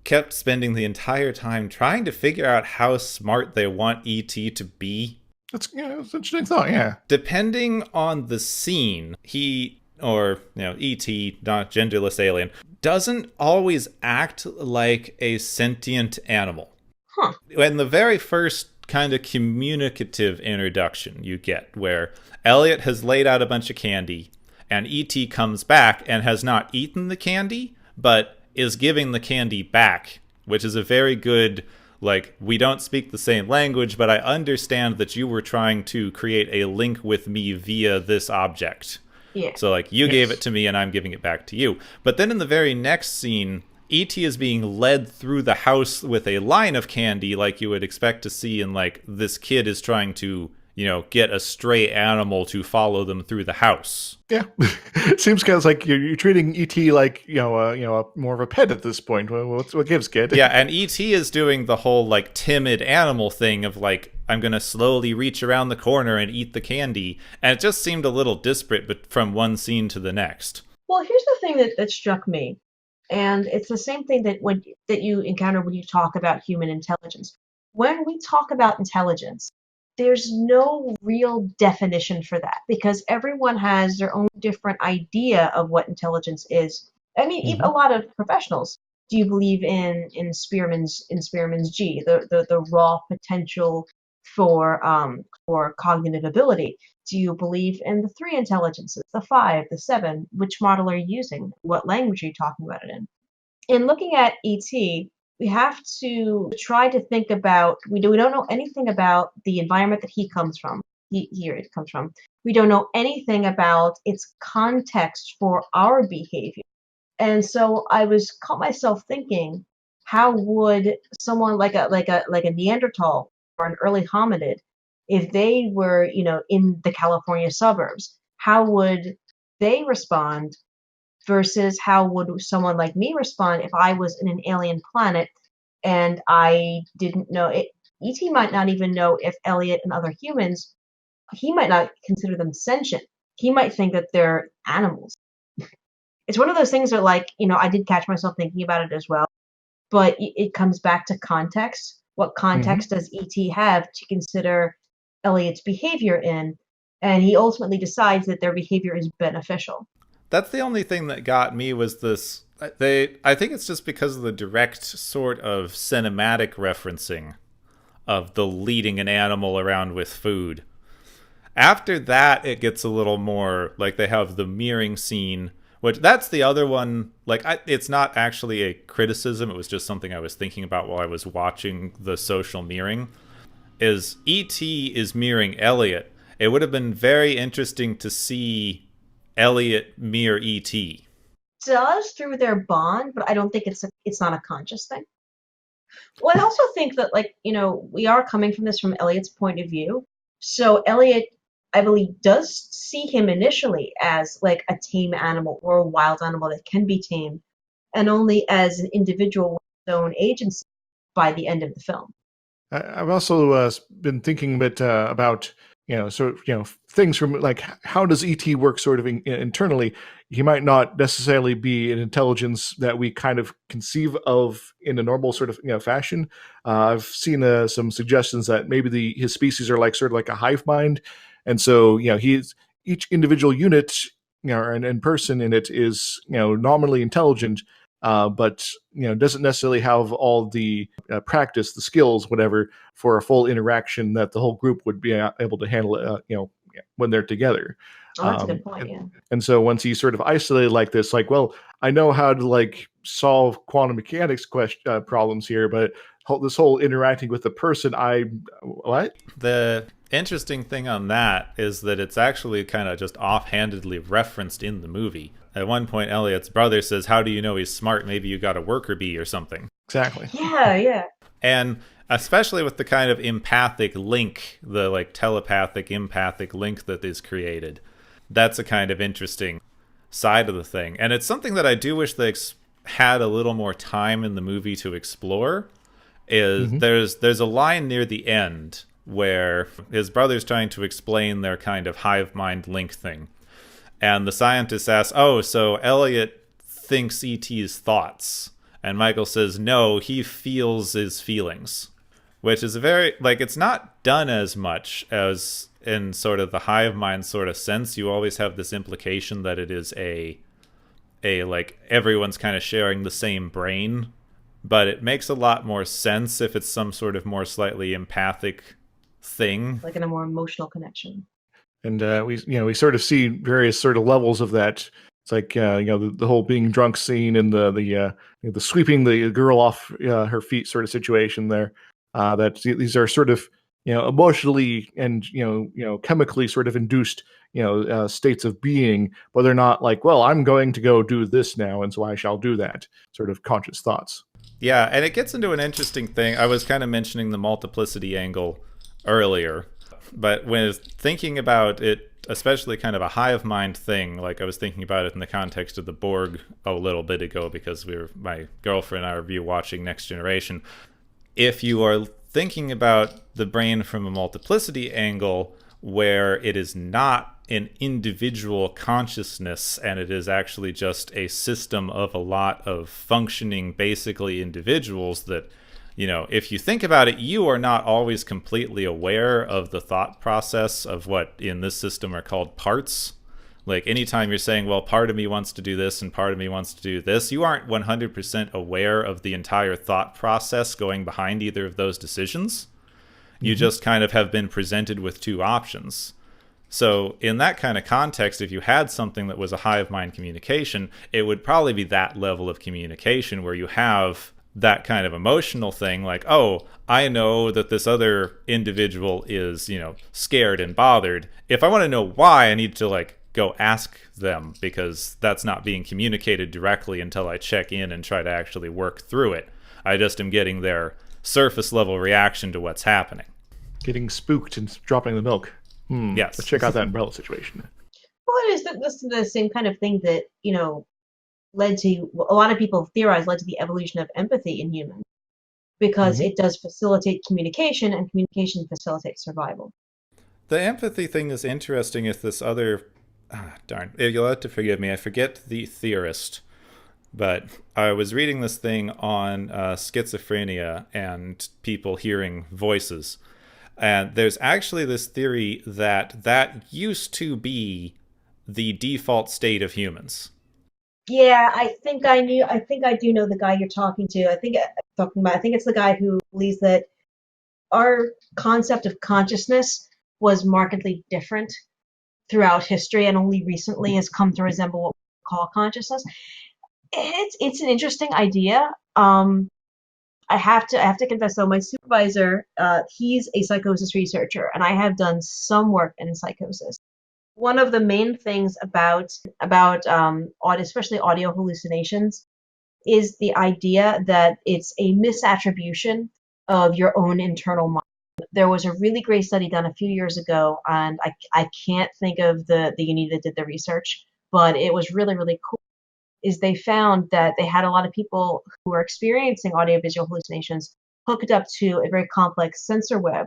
kept spending the entire time trying to figure out how smart they want E.T. to be. That's an interesting thought, yeah. Depending on the scene, E.T., not genderless alien, doesn't always act like a sentient animal. Huh. In the very first kind of communicative introduction you get, where Elliot has laid out a bunch of candy, and E.T. comes back and has not eaten the candy, but is giving the candy back, which is a very good, like, we don't speak the same language, but I understand that you were trying to create a link with me via this object. Yeah. So, like, you gave it to me and I'm giving it back to you. But then in the very next scene, E.T. is being led through the house with a line of candy, like you would expect to see in, like, this kid is trying to, get a stray animal to follow them through the house. Yeah. It seems kind of like you're treating E.T. like, more of a pet at this point. What gives, kid? Yeah, and E.T. is doing the whole, like, timid animal thing of, like, I'm going to slowly reach around the corner and eat the candy. And it just seemed a little disparate but from one scene to the next. Well, here's the thing that struck me. And it's the same thing that you encounter when you talk about human intelligence. When we talk about intelligence, there's no real definition for that, because everyone has their own different idea of what intelligence is. I mean, even a lot of professionals. Do you believe in Spearman's G, the raw potential for cognitive ability? Do you believe in the 3 intelligences, the 5, the 7? Which model are you using? What language are you talking about it in? In looking at ET, we have to try to think about, we don't know anything about the environment that he comes from. It comes from. We don't know anything about its context for our behavior. And so I caught myself thinking, how would someone like a Neanderthal or an early hominid, if they were, in the California suburbs, how would they respond versus how would someone like me respond if I was in an alien planet and I didn't know it? E.T. might not even know if Elliot and other humans, he might not consider them sentient. He might think that they're animals. it's one of those things that, like, I did catch myself thinking about it as well, but it comes back to context. What Hmm. context does ET have to consider Elliot's behavior in? And he ultimately decides that their behavior is beneficial. That's the only thing that got me was this. I think it's just because of the direct sort of cinematic referencing of the leading an animal around with food. After that, it gets a little more like they have the mirroring scene, which that's the other one. Like, it's not actually a criticism. It was just something I was thinking about while I was watching the social mirroring. Is E.T. is mirroring Elliot. It would have been very interesting to see Elliot mirror E.T. Does through their bond, but I don't think it's not a conscious thing. Well, I also think that, like, we are coming from this from Elliot's point of view. So Elliot, I believe, does see him initially as like a tame animal or a wild animal that can be tamed, and only as an individual with his own agency by the end of the film. I've also been thinking a bit about things from like how does ET work sort of internally. He might not necessarily be an intelligence that we kind of conceive of in a normal sort of fashion. I've seen some suggestions that maybe his species are like sort of like a hive mind, and so he's each individual unit and person in it is nominally intelligent, but doesn't necessarily have all the practice, the skills, whatever, for a full interaction that the whole group would be able to handle. When they're together. Oh, that's a good point. Yeah. And so once he's sort of isolated like this, like, well, I know how to like solve quantum mechanics problems here, but this whole interacting with the person, what? The interesting thing on that is that it's actually kind of just offhandedly referenced in the movie. At one point, Elliot's brother says, "How do you know he's smart? Maybe you got a worker bee or something." Exactly. Yeah, yeah. And especially with the kind of empathic link, the like telepathic, empathic link that is created, that's a kind of interesting side of the thing. And it's something that I do wish they had a little more time in the movie to explore. Is there's a line near the end where his brother's trying to explain their kind of hive mind link thing. And the scientist asks, "Oh, so Elliot thinks ET's thoughts?" And Michael says, "No, he feels his feelings." Which is a very, like, it's not done as much as in sort of the hive mind sort of sense. You always have this implication that it is a like, everyone's kind of sharing the same brain. But it makes a lot more sense if it's some sort of more slightly empathic thing. Like in a more emotional connection. And we sort of see various sort of levels of that. It's like the whole being drunk scene and the sweeping the girl off her feet sort of situation there. That these are sort of emotionally and chemically sort of induced states of being, but they're not like, well, I'm going to go do this now, and so I shall do that. Sort of conscious thoughts. Yeah, and it gets into an interesting thing. I was kind of mentioning the multiplicity angle earlier, but when thinking about it, especially kind of a hive mind thing, like I was thinking about it in the context of the Borg a little bit ago, because my girlfriend and I were watching Next Generation. If you are thinking about the brain from a multiplicity angle, where it is not an individual consciousness and it is actually just a system of a lot of functioning, basically individuals that, if you think about it, you are not always completely aware of the thought process of what in this system are called parts. Like, anytime you're saying, well, part of me wants to do this and part of me wants to do this, you aren't 100% aware of the entire thought process going behind either of those decisions. You just kind of have been presented with two options. So in that kind of context, if you had something that was a hive mind communication, it would probably be that level of communication where you have that kind of emotional thing, like, oh, I know that this other individual is, scared and bothered. If I want to know why, I need to go ask them, because that's not being communicated directly until I check in and try to actually work through it. I just am getting their surface level reaction to what's happening. Getting spooked and dropping the milk. Yes. Let's check out that umbrella situation. Well, it is the same kind of thing that, led to, a lot of people theorize, led to the evolution of empathy in humans. Because it does facilitate communication, and communication facilitates survival. The empathy thing is interesting if this other darn, you'll have to forgive me. I forget the theorist, but I was reading this thing on schizophrenia and people hearing voices. And there's actually this theory that used to be the default state of humans. Yeah, I think I do know the guy you're talking to. I think it's the guy who believes that our concept of consciousness was markedly different throughout history and only recently has come to resemble what we call consciousness. It's an interesting idea. I have to confess though, my supervisor, he's a psychosis researcher, and I have done some work in psychosis. One of the main things about audio, especially audio hallucinations, is the idea that it's a misattribution of your own internal mind. There was a really great study done a few years ago, and I can't think of the uni that did the research, but it was really, really cool. Is they found that they had a lot of people who were experiencing audiovisual hallucinations hooked up to a very complex sensor web,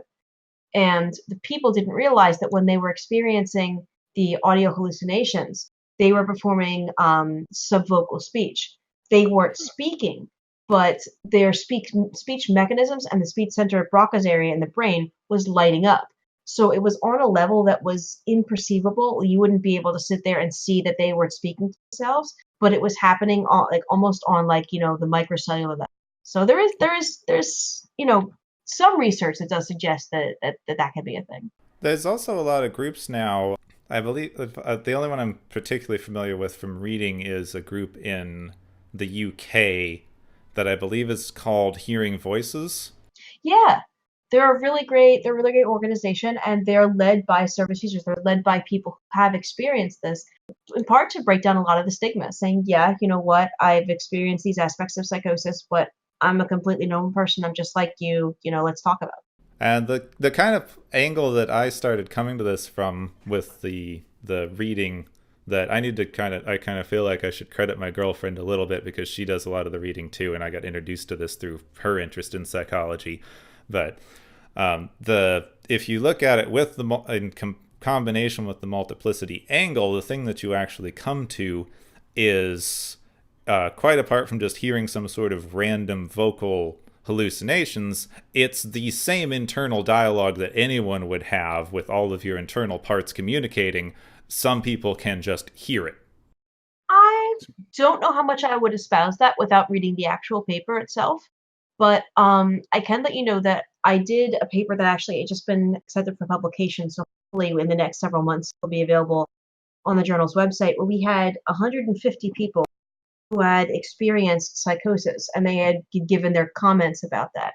and the people didn't realize that when they were experiencing the audio hallucinations, they were performing subvocal speech. They weren't speaking, but their speech mechanisms and the speech center Broca's area in the brain was lighting up. So it was on a level that was imperceivable. You wouldn't be able to sit there and see that they were speaking to themselves, but it was happening on, like almost on the microcellular level. So there's some research that does suggest that could be a thing. There's also a lot of groups now. I believe the only one I'm particularly familiar with from reading is a group in the UK that I believe is called Hearing Voices. Yeah, they're a really great organization, and they're led by service users. They're led by people who have experienced this, in part to break down a lot of the stigma, saying, yeah, you know what, I've experienced these aspects of psychosis, but I'm a completely normal person. I'm just like you. Let's talk about it. And the kind of angle that I started coming to this from with the reading, that I kind of feel like I should credit my girlfriend a little bit because she does a lot of the reading too, and I got introduced to this through her interest in psychology. But the if you look at it with combination with the multiplicity angle, the thing that you actually come to is quite apart from just hearing some sort of random vocal hallucinations, it's the same internal dialogue that anyone would have with all of your internal parts communicating. Some people can just hear it. I don't know how much I would espouse that without reading the actual paper itself, but I can let you know that I did a paper that actually had just been accepted for publication, so hopefully in the next several months it'll be available on the journal's website, where we had 150 people who had experienced psychosis, and they had given their comments about that.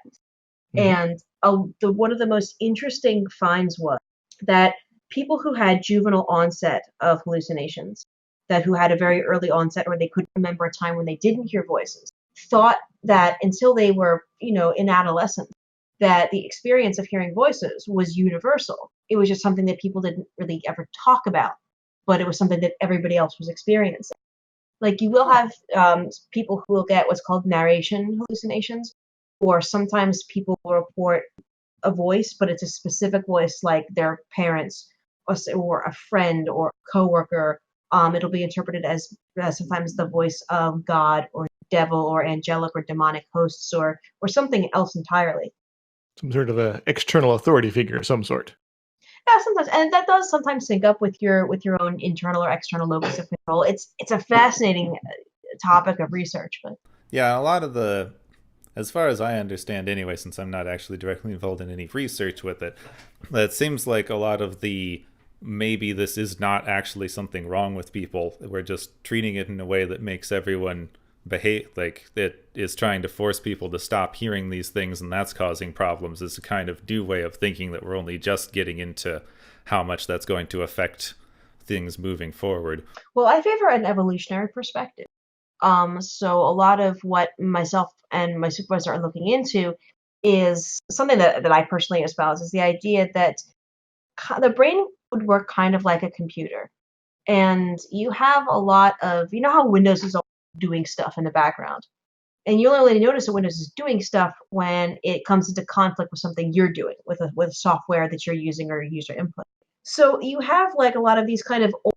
Mm-hmm. And one of the most interesting finds was that people who had juvenile onset of hallucinations, that who had a very early onset, or they couldn't remember a time when they didn't hear voices, thought that until they were, in adolescence, that the experience of hearing voices was universal. It was just something that people didn't really ever talk about, but it was something that everybody else was experiencing. Like, you will have people who will get what's called narration hallucinations, or sometimes people will report a voice, but it's a specific voice, like their parents or a friend or a coworker. It'll be interpreted as sometimes the voice of God or devil or angelic or demonic hosts or something else entirely. Some sort of a external authority figure of some sort. Yeah, sometimes, and that does sometimes sync up with your own internal or external locus of control. It's a fascinating topic of research, but yeah, a lot of the, as far as I understand anyway, since I'm not actually directly involved in any research with it, it seems like a lot of the maybe this is not actually something wrong with people. We're just treating it in a way that makes everyone behave, like it is trying to force people to stop hearing these things, and that's causing problems. Is a kind of new way of thinking that we're only just getting into how much that's going to affect things moving forward. Well, I favor an evolutionary perspective. So a lot of what myself and my supervisor are looking into is something that I personally espouse, is the idea that the brain would work kind of like a computer. And you have a lot of, how Windows is doing stuff in the background. And you'll only notice that Windows is doing stuff when it comes into conflict with something you're doing, with software that you're using or user input. So you have like a lot of these kind of old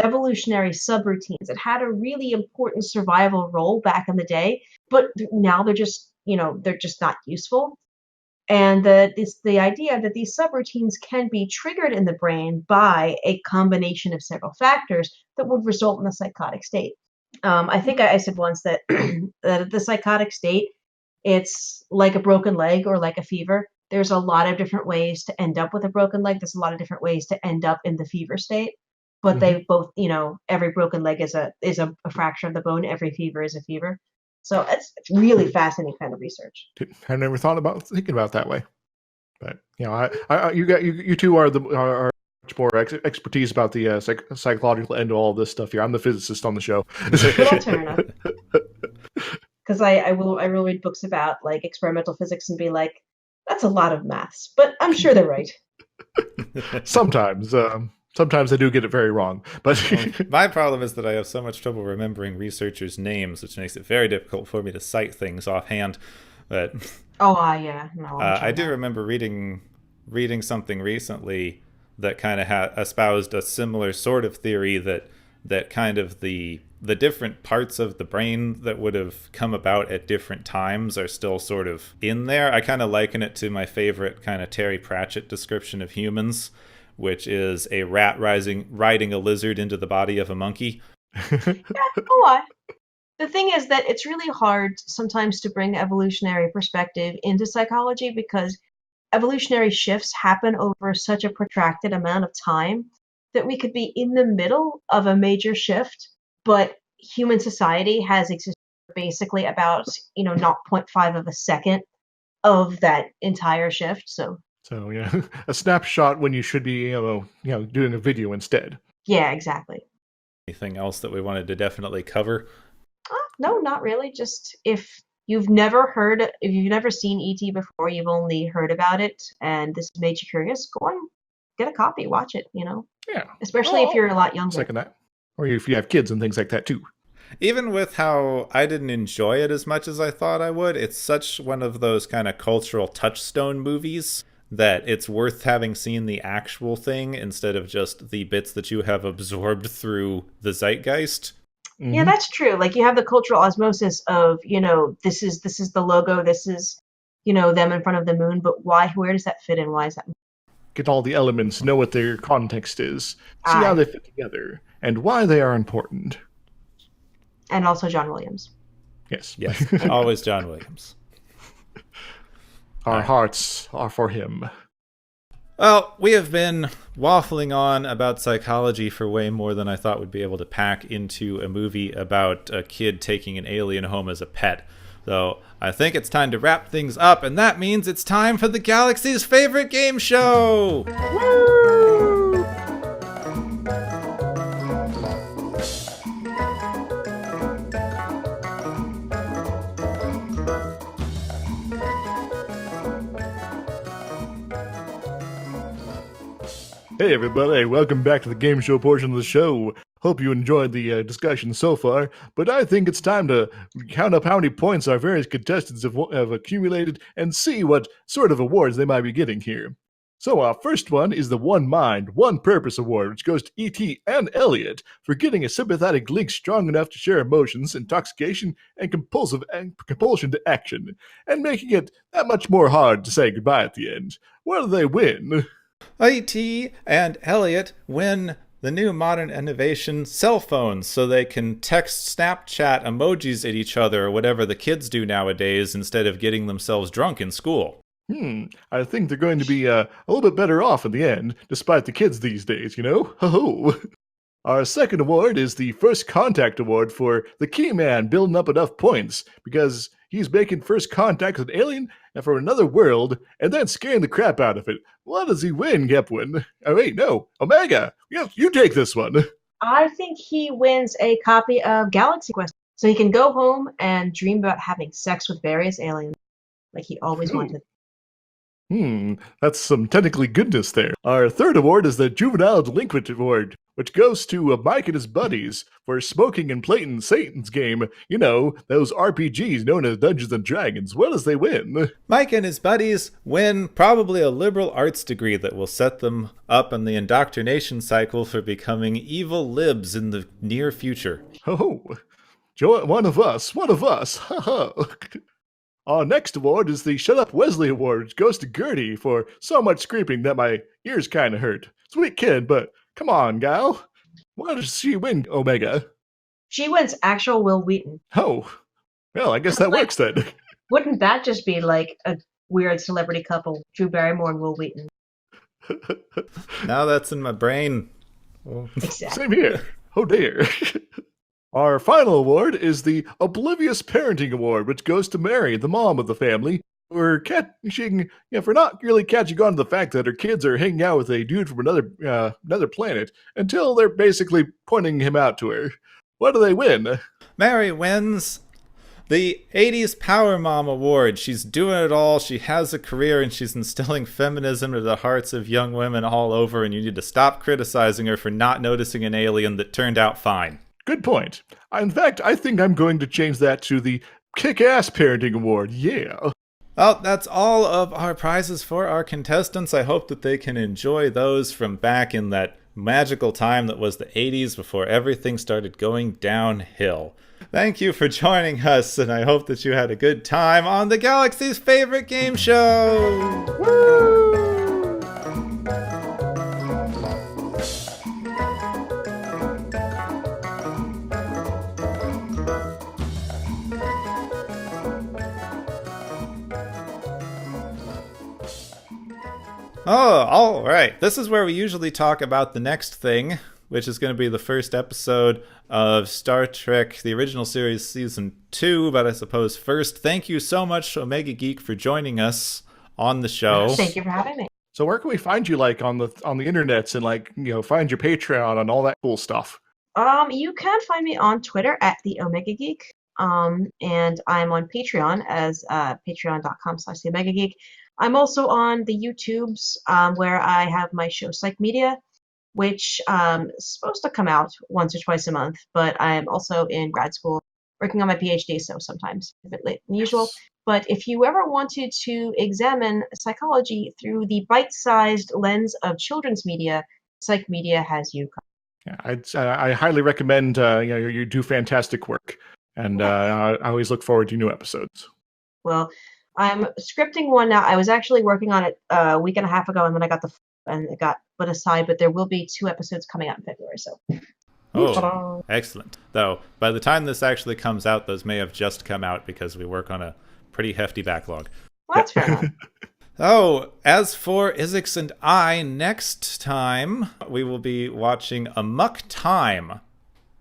evolutionary subroutines. It had a really important survival role back in the day, but now they're just, they're just not useful. And the idea that these subroutines can be triggered in the brain by a combination of several factors that would result in a psychotic state. I think I said once that, that the psychotic state, it's like a broken leg or like a fever. There's a lot of different ways to end up with a broken leg. There's a lot of different ways to end up in the fever state. But they both, every broken leg is a fracture of the bone. Every fever is a fever. So it's really fascinating kind of research. I never thought about thinking about it that way. But you two are much more expertise about the psychological end of all this stuff here. I'm the physicist on the show. Because I will read books about like experimental physics and be like, that's a lot of maths, but I'm sure they're right. Sometimes I do get it very wrong. But my problem is that I have so much trouble remembering researchers' names, which makes it very difficult for me to cite things offhand. But yeah, no. I do remember reading something recently that kind of espoused a similar sort of theory that kind of the different parts of the brain that would have come about at different times are still sort of in there. I kind of liken it to my favorite kind of Terry Pratchett description of humans, which is a rat riding a lizard into the body of a monkey. The thing is that it's really hard sometimes to bring evolutionary perspective into psychology because evolutionary shifts happen over such a protracted amount of time that we could be in the middle of a major shift, but human society has existed for basically about 0.5 of a second of that entire shift. So yeah, a snapshot when you should be doing a video instead. Yeah, exactly. Anything else that we wanted to definitely cover? No, not really. Just if you've never seen ET before, you've only heard about it, and this made you curious, go on, get a copy, watch it. Yeah. Especially if you're a lot younger. Second that, or if you have kids and things like that too. Even with how I didn't enjoy it as much as I thought I would, it's such one of those kind of cultural touchstone movies that it's worth having seen the actual thing instead of just the bits that you have absorbed through the zeitgeist. Mm-hmm. Yeah, that's true. Like you have the cultural osmosis of, this is the logo, this is, them in front of the moon, but where does that fit in? Why is that? Get all the elements, know what their context is, see how they fit together, and why they are important. And also John Williams. Yes. Yes, always John Williams. Our hearts are for him. Well, we have been waffling on about psychology for way more than I thought we'd be able to pack into a movie about a kid taking an alien home as a pet. So I think it's time to wrap things up, and that means it's time for the galaxy's favorite game show! Woo! Hey everybody, welcome back to the game show portion of the show. Hope you enjoyed the discussion so far, but I think it's time to count up how many points our various contestants have accumulated and see what sort of awards they might be getting here. So our first one is the One Mind, One Purpose Award, which goes to E.T. and Elliot for getting a sympathetic link strong enough to share emotions, intoxication, and compulsion to action, and making it that much more hard to say goodbye at the end. What do they win? E.T. and Elliot win the new modern innovation, cell phones, so they can text Snapchat emojis at each other or whatever the kids do nowadays instead of getting themselves drunk in school. I think they're going to be a little bit better off in the end, despite the kids these days, Ho-ho! Our second award is the First Contact Award for the key man building up enough points, because he's making first contact with an alien from another world and then scaring the crap out of it. What does he win, Gepwin? Oh, wait, no. Omega! Yes, you take this one. I think he wins a copy of Galaxy Quest, so he can go home and dream about having sex with various aliens, like he always wanted. That's some technically goodness there. Our third award is the Juvenile Delinquent Award, which goes to Mike and his buddies for smoking and playing Satan's game. You know, those RPGs known as Dungeons and Dragons. What does they win? Mike and his buddies win probably a liberal arts degree that will set them up in the indoctrination cycle for becoming evil libs in the near future. Oh, one of us. Ha ha. Our next award is the Shut Up Wesley Award, which goes to Gertie for so much screaming that my ears kind of hurt. Sweet kid, but come on, gal. Why does she win, Omega? She wins actual Will Wheaton. Oh, well, I guess that works then. Wouldn't that just be like a weird celebrity couple, Drew Barrymore and Will Wheaton? Now that's in my brain. Exactly. Same here. Oh dear. Our final award is the Oblivious Parenting Award, which goes to Mary, the mom of the family, for not really catching on to the fact that her kids are hanging out with a dude from another planet until they're basically pointing him out to her. What do they win? Mary wins the 80s Power Mom Award. She's doing it all. She has a career, and she's instilling feminism into the hearts of young women all over, and you need to stop criticizing her for not noticing an alien that turned out fine. Good point. In fact, I think I'm going to change that to the Kick-Ass Parenting Award. Yeah. Well, that's all of our prizes for our contestants. I hope that they can enjoy those from back in that magical time that was the 80s before everything started going downhill. Thank you for joining us, and I hope that you had a good time on the Galaxy's favorite game show! Woo! Oh, all right. This is where we usually talk about the next thing, which is going to be the first episode of Star Trek, the original series, Season 2. But I suppose first, thank you so much, Omega Geek, for joining us on the show. Thank you for having me. So where can we find you, like, on the internets and, find your Patreon and all that cool stuff? You can find me on Twitter at the Omega Geek. And I'm on Patreon as patreon.com/the Omega Geek. I'm also on the YouTubes where I have my show Psych Media, which is supposed to come out once or twice a month, but I'm also in grad school working on my PhD, so sometimes a bit late than usual. But if you ever wanted to examine psychology through the bite-sized lens of children's media, Psych Media has you covered. Yeah, I highly recommend. You do fantastic work, and I always look forward to new episodes. Well, I'm scripting one now. I was actually working on it a week and a half ago, and then it got put aside. But there will be 2 episodes coming out in February. So, ta-da. Excellent. Though by the time this actually comes out, those may have just come out because we work on a pretty hefty backlog. Well, that's fair enough. Oh, as for Isix and I, next time we will be watching Amok Time,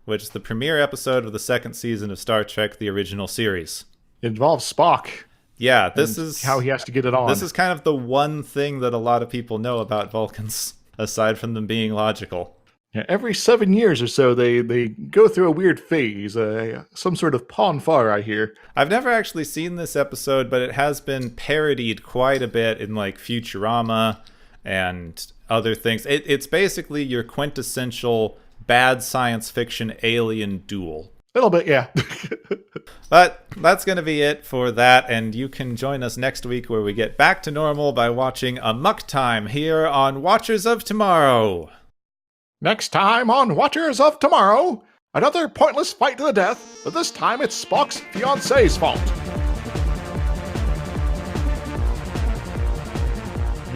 which is the premiere episode of the 2nd season of Star Trek: The Original Series. It involves Spock. Yeah, this is how he has to get it on. This is kind of the one thing that a lot of people know about Vulcans, aside from them being logical. Yeah, every 7 years or so, they go through a weird phase, some sort of Pon farr, I hear. I've never actually seen this episode, but it has been parodied quite a bit in like Futurama and other things. It's basically your quintessential bad science fiction alien duel. A little bit, yeah. But that's going to be it for that, and you can join us next week where we get back to normal by watching Amok Time here on Watchers of Tomorrow. Next time on Watchers of Tomorrow, another pointless fight to the death, but this time it's Spock's fiancée's fault.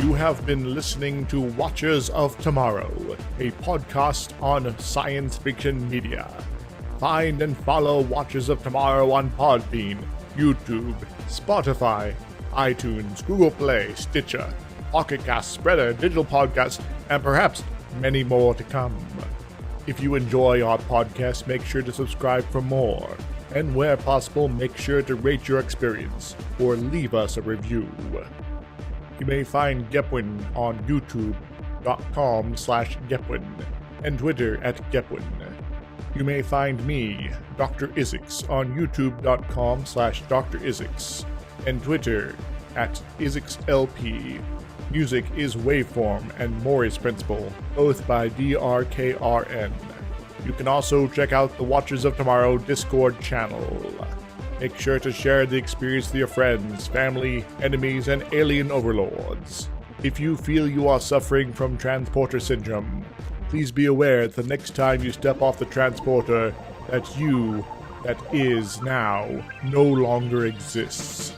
You have been listening to Watchers of Tomorrow, a podcast on science fiction media. Find and follow Watchers of Tomorrow on Podbean, YouTube, Spotify, iTunes, Google Play, Stitcher, Pocket Cast, Spreader, Digital Podcast, and perhaps many more to come. If you enjoy our podcast, make sure to subscribe for more. And where possible, make sure to rate your experience or leave us a review. You may find Gepwin on youtube.com/Gepwin and Twitter @Gepwin. You may find me, Dr. Isix, on youtube.com/Dr. Isix and Twitter at IsixLP. Music is Waveform and Mori's Principle, both by DRKRN. You can also check out the Watchers of Tomorrow Discord channel. Make sure to share the experience with your friends, family, enemies, and alien overlords. If you feel you are suffering from transporter syndrome, please be aware that the next time you step off the transporter, that you, that is now, no longer exists.